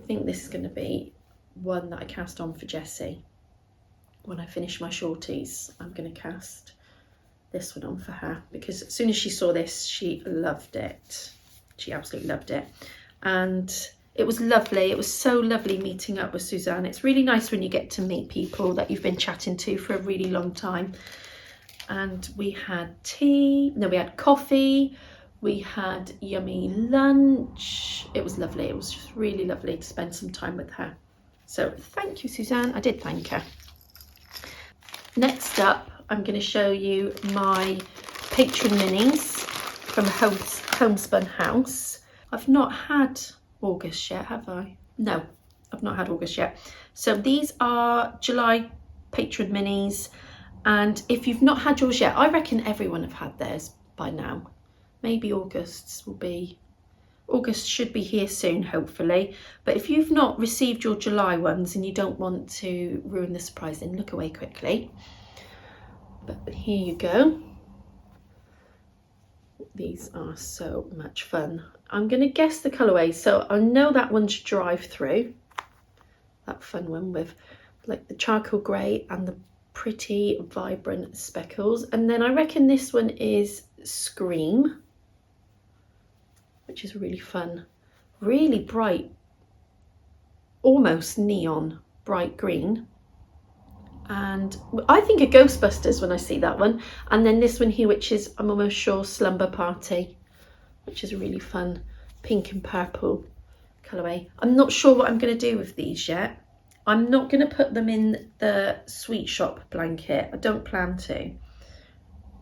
this is going to be one that I cast on for Jessie. When I finish my shorties, I'm going to cast this one on for her, because as soon as she saw this, she loved it. She absolutely loved it. And it was lovely. It was so lovely meeting up with Suzanne. It's really nice when you get to meet people that you've been chatting to for a really long time. And we had we had coffee, we had yummy lunch. It was lovely. It was just really lovely to spend some time with her. So thank you, Suzanne. I did thank her. Next up, I'm going to show you my patron minis from Homespun House. I've not had August yet, have I? No, I've not had August yet. So these are July patron minis, and if you've not had yours yet, I reckon everyone have had theirs by now. Maybe August should be here soon, hopefully. But if you've not received your July ones and you don't want to ruin the surprise, then look away quickly. But here you go. These are so much fun. I'm going to guess the colourway. So I know that one's Drive Through. That fun one with like the charcoal grey and the pretty vibrant speckles. And then I reckon this one is Scream, which is really fun. Really bright, almost neon bright green. And I think of Ghostbusters when I see that one. And then this one here, which is, I'm almost sure, Slumber Party, which is a really fun pink and purple colourway. I'm not sure what I'm going to do with these yet. I'm not going to put them in the Sweet Shop blanket. I don't plan to.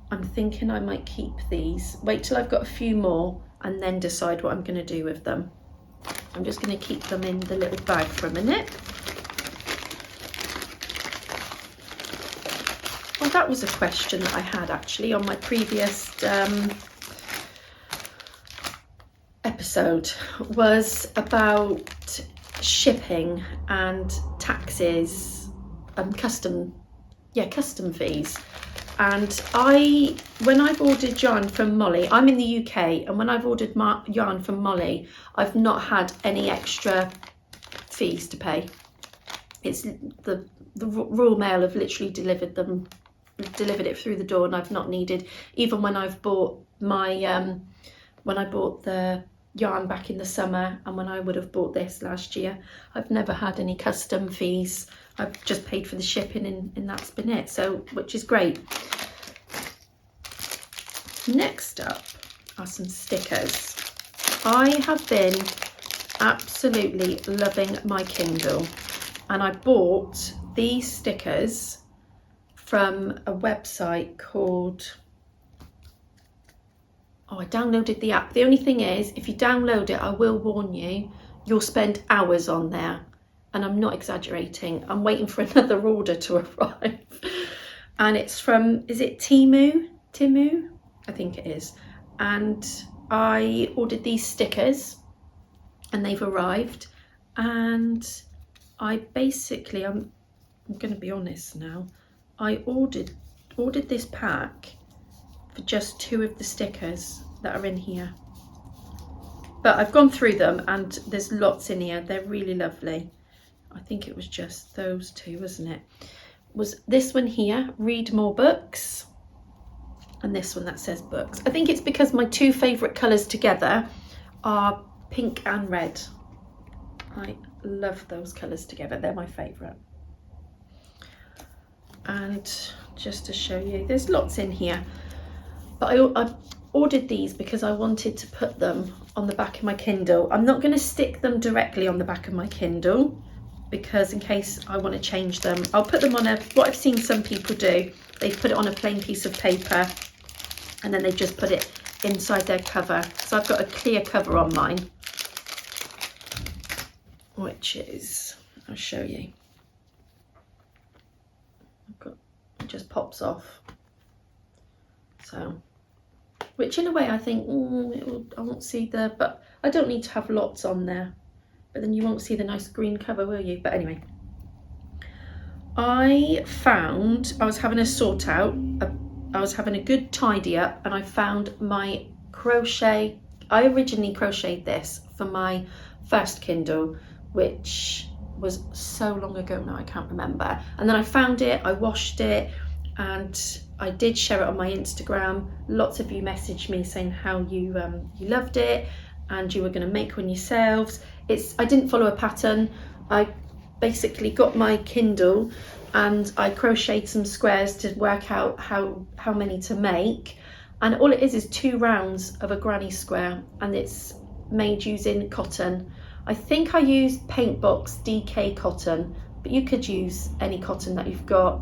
I'm thinking I might keep these. Wait till I've got a few more and then decide what I'm going to do with them. I'm just going to keep them in the little bag for a minute. Well, that was a question that I had actually on my previous episode, was about shipping and taxes and custom fees. And when I've ordered yarn from Molly, I'm in the UK, and when I've ordered yarn from Molly, I've not had any extra fees to pay. It's the Royal Mail have literally delivered it through the door, and I've not needed, even when I've bought my when I bought the yarn back in the summer, and when I would have bought this last year, I've never had any custom fees. I've just paid for the shipping, and that's been it, so, which is great. Next up are some stickers. I have been absolutely loving my Kindle, and I bought these stickers from a website called, I downloaded the app. The only thing is, if you download it, I will warn you, you'll spend hours on there. And I'm not exaggerating. I'm waiting for another order to arrive. And it's from, is it Timu? I think it is. And I ordered these stickers and they've arrived. And I basically, I'm going to be honest now, I ordered this pack for just 2 of the stickers that are in here. But I've gone through them and there's lots in here. They're really lovely. I think it was just those 2, wasn't it? Was this one here, read more books, and this one that says books. I think it's because my 2 favourite colours together are pink and red. I love those colours together, they're my favourite. And just to show you, there's lots in here, but I ordered these because I wanted to put them on the back of my Kindle. I'm not going to stick them directly on the back of my Kindle, because in case I want to change them, I'll put them on what I've seen some people do, they put it on a plain piece of paper and then they just put it inside their cover. So I've got a clear cover on mine, which is, I'll show you. It just pops off. So, which in a way I think, I won't see but I don't need to have lots on there. But then you won't see the nice green cover, will you? But anyway, I was having a sort out, I was having a good tidy up, and I found my crochet. I originally crocheted this for my first Kindle, which was so long ago now, I can't remember. And then I found it, I washed it, and I did share it on my Instagram. Lots of you messaged me saying how you loved it and you were going to make one yourselves. I didn't follow a pattern. I basically got my Kindle and I crocheted some squares to work out how many to make. And all it is 2 rounds of a granny square, and it's made using cotton. I think I used Paint Box DK cotton, but you could use any cotton that you've got.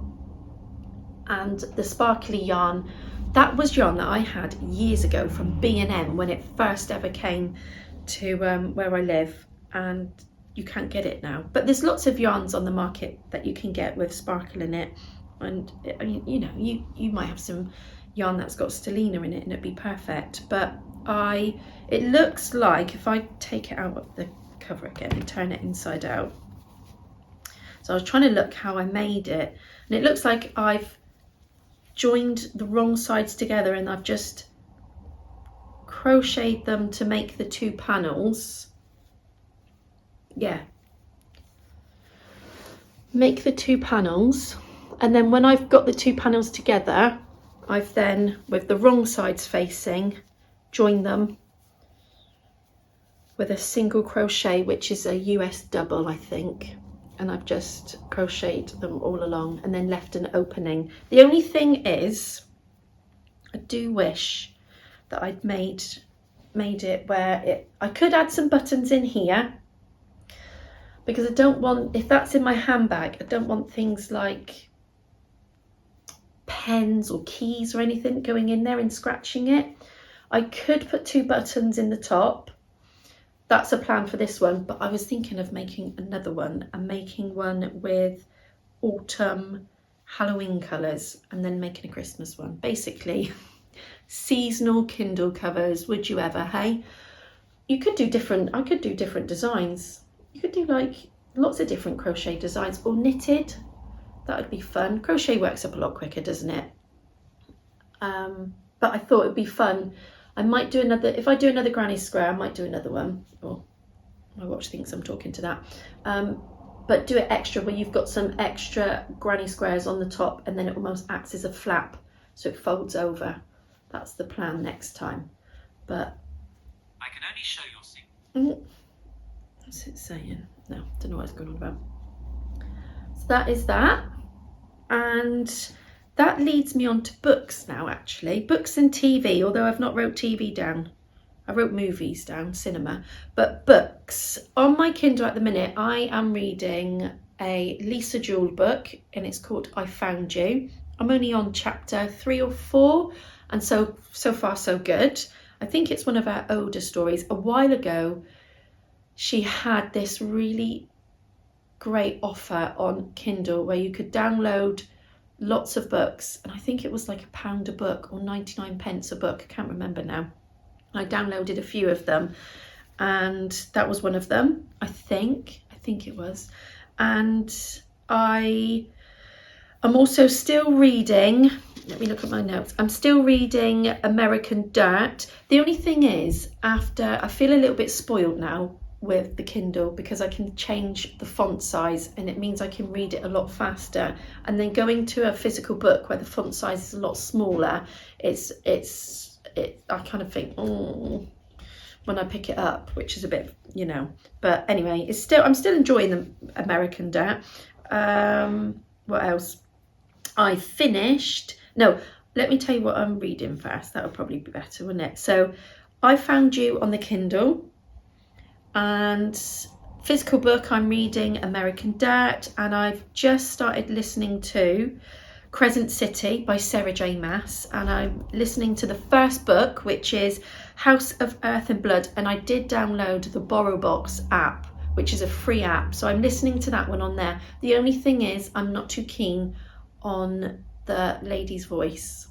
And the sparkly yarn, that was yarn that I had years ago from B&M when it first ever came to where I live, and you can't get it now. But there's lots of yarns on the market that you can get with sparkle in it, and you know, you might have some yarn that's got stellina in it and it'd be perfect. But it looks like, if I take it out of the cover again and turn it inside out, so I was trying to look how I made it, and it looks like I've joined the wrong sides together and I've just crocheted them to make the 2 panels. Yeah, make the 2 panels, and then when I've got the 2 panels together, I've then, with the wrong sides facing, joined them with a single crochet, which is a US double, I think, and I've just crocheted them all along and then left an opening. The only thing is, I do wish that I'd made it where I could add some buttons in here, because I don't want, if that's in my handbag, I don't want things like pens or keys or anything going in there and scratching it. I could put 2 buttons in the top. That's a plan for this one, but I was thinking of making another one and making one with autumn Halloween colours and then making a Christmas one. Basically, seasonal Kindle covers, would you ever, hey? You could do different, I could do different designs. You could do like lots of different crochet designs, or knitted. That would be fun. Crochet works up a lot quicker, doesn't it? But I thought it'd be fun. I might do another, if I do another granny square, I might do another one. Or my watch thinks I'm talking to that. But do it extra, where you've got some extra granny squares on the top, and then it almost acts as a flap, so it folds over. That's the plan next time. But I can only show your signature. What's it saying? No, don't know what it's going on about. So that is that. And that leads me on to books now, actually. Books and TV, although I've not wrote TV down. I wrote movies down, cinema. But books. On my Kindle at the minute, I am reading a Lisa Jewell book, and it's called I Found You. I'm only on chapter 3 or 4, and so far so good. I think it's one of her older stories. A while ago, she had this really great offer on Kindle where you could download lots of books, and I think it was like £1 a book or 99p a book. I can't remember now. I downloaded a few of them, and that was one of them. I think it was. And I'm also still reading, let me look at my notes, I'm still reading American Dirt. The only thing is, after, I feel a little bit spoiled now with the Kindle because I can change the font size, and it means I can read it a lot faster. And then going to a physical book where the font size is a lot smaller, I kind of think, when I pick it up, which is a bit, you know. But anyway, I'm still enjoying the American Dirt. What else? Let me tell you what I'm reading first. That would probably be better, wouldn't it? So I found you on the Kindle, and physical book I'm reading American Dirt, and I've just started listening to Crescent City by Sarah J Maas, and I'm listening to the first book, which is House of Earth and Blood, and I did download the BorrowBox app, which is a free app, so I'm listening to that one on there. The only thing is, I'm not too keen on the lady's voice,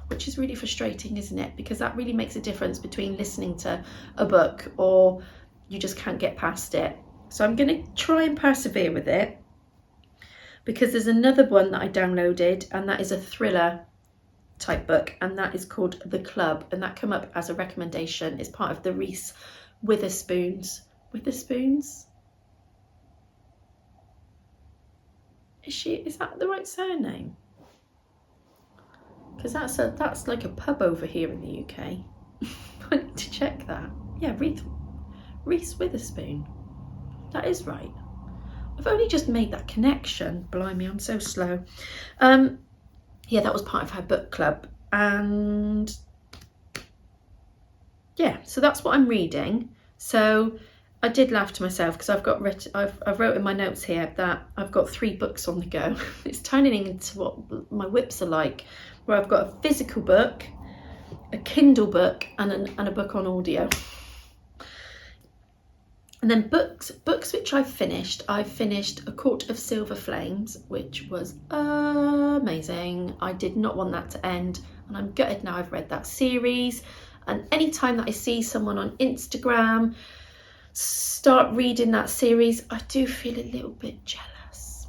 which is really frustrating, isn't it? Because that really makes a difference between listening to a book or you just can't get past it. So I'm going to try and persevere with it, because there's another one that I downloaded, and that is a thriller type book, and that is called The Club, and that came up as a recommendation. It's part of the Reese Witherspoons. Is that the right surname? Because that's like a pub over here in the UK. I need to check that. Yeah, Reese Witherspoon. That is right. I've only just made that connection. Blimey, I'm so slow. Yeah, that was part of her book club. And yeah, so that's what I'm reading. So I did laugh to myself because I've wrote in my notes here that I've got 3 books on the go. It's turning into what my whips are like, where I've got a physical book, a Kindle book, and a book on audio. And then books which I've finished. I finished A Court of Silver Flames, which was amazing. I did not want that to end, and I'm gutted now I've read that series. And anytime that I see someone on Instagram start reading that series, I do feel a little bit jealous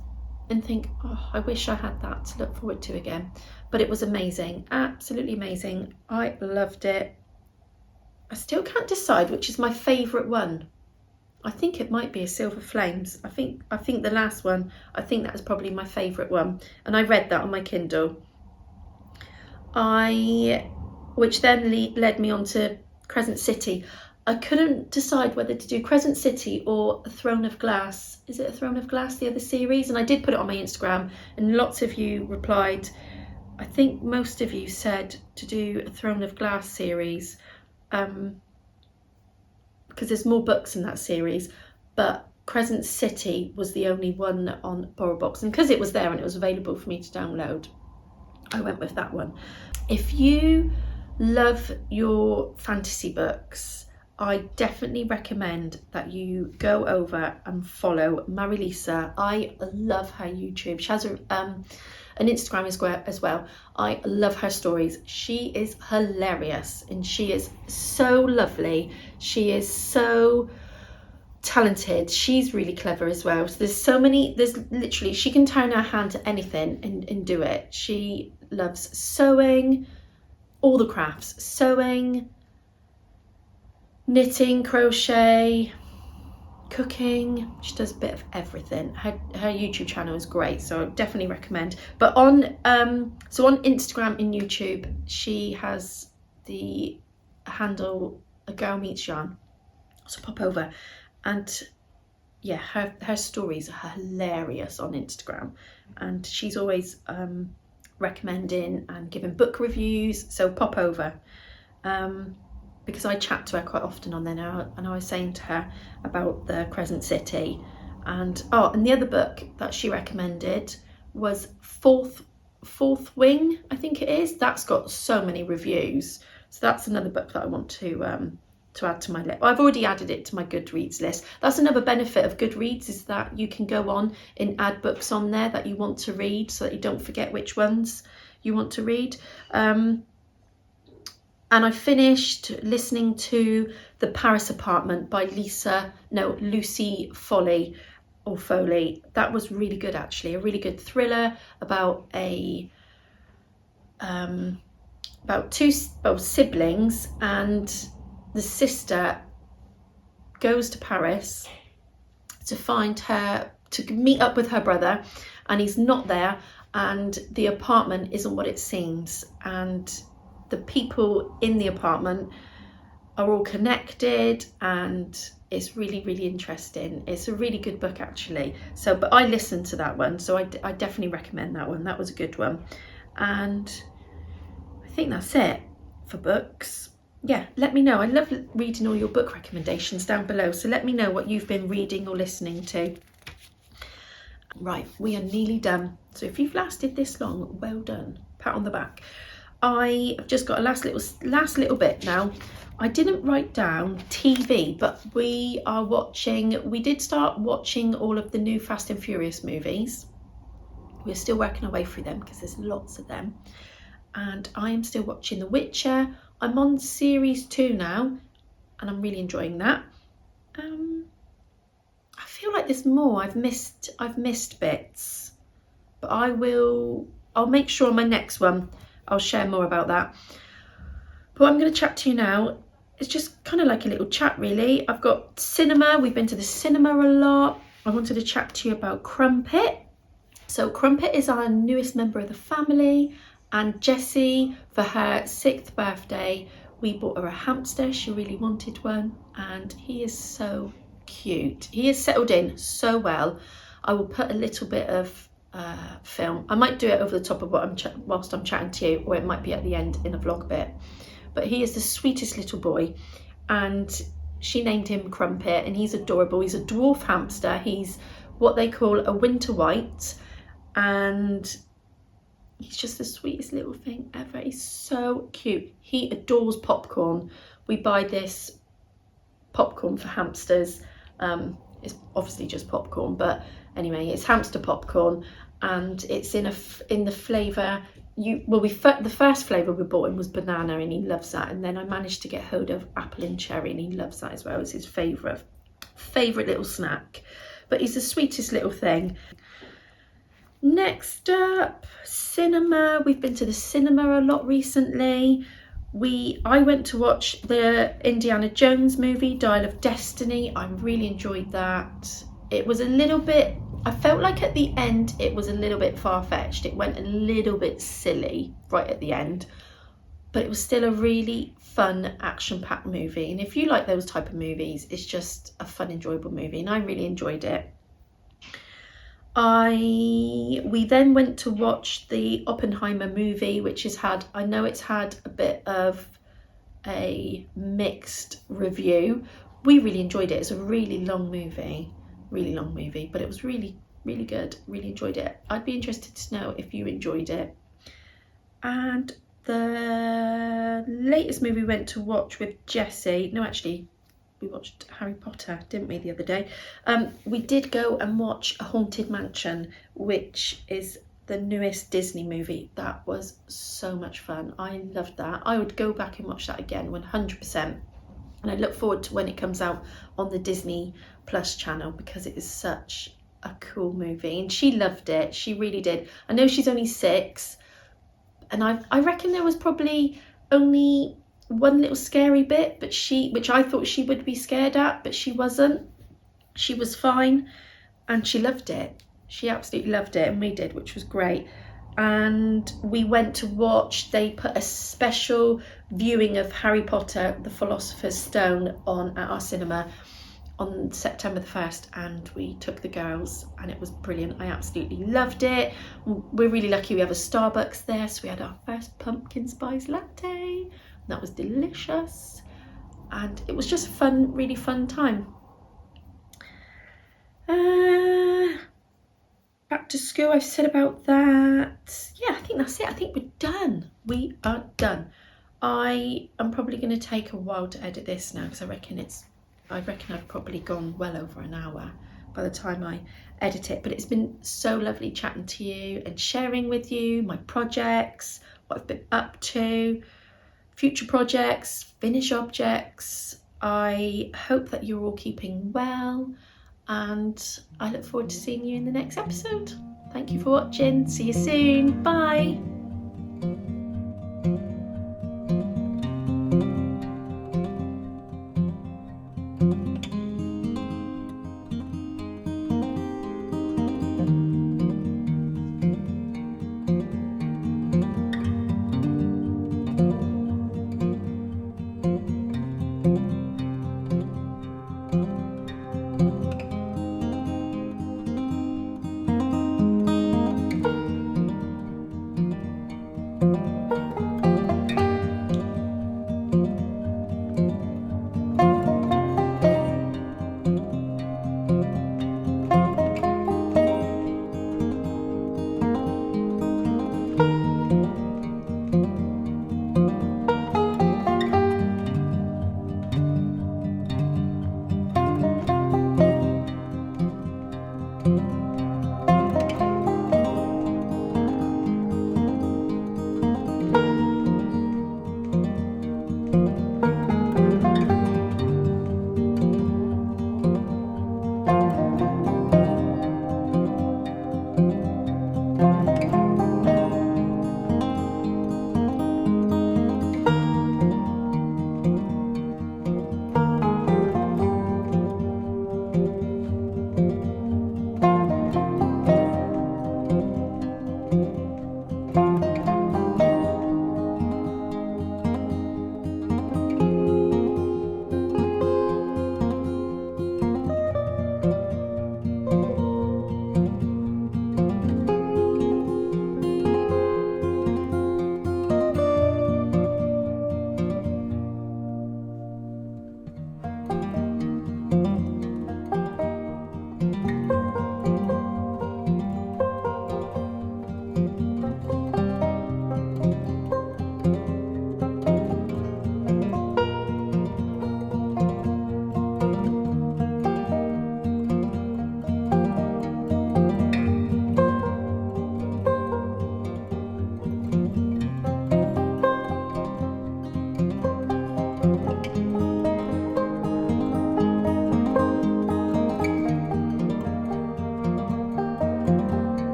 and think, oh, I wish I had that to look forward to again. But it was amazing, absolutely amazing. I loved it. I still can't decide which is my favourite one. I think it might be A Silver Flames. I think the last one, I think that was probably my favourite one. And I read that on my Kindle. Which then led me on to Crescent City. I couldn't decide whether to do Crescent City or A Throne of Glass. Is it A Throne of Glass, the other series? And I did put it on my Instagram, and lots of you replied. I think most of you said to do A Throne of Glass series, because there's more books in that series, but Crescent City was the only one on BorrowBox, and because it was there and it was available for me to download, I went with that one. If you love your fantasy books, I definitely recommend that you go over and follow Marilisa. I love her YouTube. She has an Instagram as well. I love her stories. She is hilarious, and she is so lovely. She is so talented. She's really clever as well. So there's literally, she can turn her hand to anything and do it. She loves sewing, all the crafts, sewing, knitting, crochet, cooking. She does a bit of everything. Her YouTube channel is great, so I definitely recommend. But on Instagram and YouTube, she has the handle A Girl Meets Yarn. So pop over, and yeah, her stories are hilarious on Instagram, and she's always recommending and giving book reviews. So pop over. Because I chat to her quite often on there now, and I was saying to her about the Crescent City, and the other book that she recommended was Fourth Wing, I think it is. That's got so many reviews, So that's another book that I want to add to my list. I've already added it to my Goodreads list. That's another benefit of Goodreads, is that you can go on and add books on there that you want to read, so that you don't forget which ones you want to read. And I finished listening to The Paris Apartment by Lucy Foley. That was really good, actually. A really good thriller about two siblings, and the sister goes to Paris to meet up with her brother, and he's not there, and the apartment isn't what it seems, and the people in the apartment are all connected, and it's really, really interesting. It's a really good book, actually. But I listened to that one, so I definitely recommend that one. That was a good one. And I think that's it for books. Yeah, let me know. I love reading all your book recommendations down below, so let me know what you've been reading or listening to. Right, we are nearly done. So if you've lasted this long, well done. Pat on the back. I've just got a last little bit now. I didn't write down TV, but we did start watching all of the new Fast and Furious movies. We're still working our way through them because there's lots of them. And I am still watching The Witcher. I'm on series 2 now, and I'm really enjoying that. I feel like there's more. I've missed bits, but I'll make sure on my next one I'll share more about that. But I'm going to chat to you now. It's just kind of like a little chat, really. I've got cinema. We've been to the cinema a lot. I wanted to chat to you about Crumpet. So Crumpet is our newest member of the family, and Jessie, for her 6th birthday, we bought her a hamster. She really wanted one, and he is so cute. He has settled in so well. I will put a little bit of film. I might do it over the top of whilst I'm chatting to you, or it might be at the end in a vlog bit. But he is the sweetest little boy, and she named him Crumpet, and he's adorable. He's a dwarf hamster. He's what they call a winter white, and he's just the sweetest little thing ever. He's so cute. He adores popcorn. We buy this popcorn for hamsters. It's obviously just popcorn, but anyway, it's hamster popcorn, and it's in the flavour. The first flavour we bought him was banana, and he loves that. And then I managed to get hold of apple and cherry, and he loves that as well. It's his favourite little snack. But he's the sweetest little thing. Next up, cinema. We've been to the cinema a lot recently. I went to watch the Indiana Jones movie, Dial of Destiny. I really enjoyed that. It was a little bit, I felt like at the end it was a little bit far-fetched. It went a little bit silly right at the end, but it was still a really fun, action-packed movie. And if you like those type of movies, it's just a fun, enjoyable movie, and I really enjoyed it. We then went to watch the Oppenheimer movie, which it's had a bit of a mixed review. We really enjoyed it. It's a really long movie, but it was really, really good. Really enjoyed it. I'd be interested to know if you enjoyed it. And the latest movie we went to watch with Jessie, we watched Harry Potter, didn't we, the other day? We did go and watch A Haunted Mansion, which is the newest Disney movie. That was so much fun. I loved that. I would go back and watch that again, 100%. And I look forward to when it comes out on the Disney Plus channel, because it is such a cool movie. And she loved it. She really did. I know she's only 6, and I reckon there was probably only one little scary bit, which I thought she would be scared at, but she wasn't. She was fine, and she loved it. She absolutely loved it, and we did, which was great. And we went to watch, they put a special viewing of Harry Potter, the Philosopher's Stone on at our cinema on September the 1st, and we took the girls, and it was brilliant. I absolutely loved it. We're really lucky we have a Starbucks there, so we had our first pumpkin spice latte. That was delicious, and it was just a fun, really fun time. Back to school, I've said about that. Yeah, I think that's it. I think we're done. We are done. I am probably going to take a while to edit this now because I reckon I've probably gone well over an hour by the time I edit it. But it's been so lovely chatting to you and sharing with you my projects, what I've been up to, future projects, finished objects. I hope that you're all keeping well, and I look forward to seeing you in the next episode. Thank you for watching. See you soon. Bye.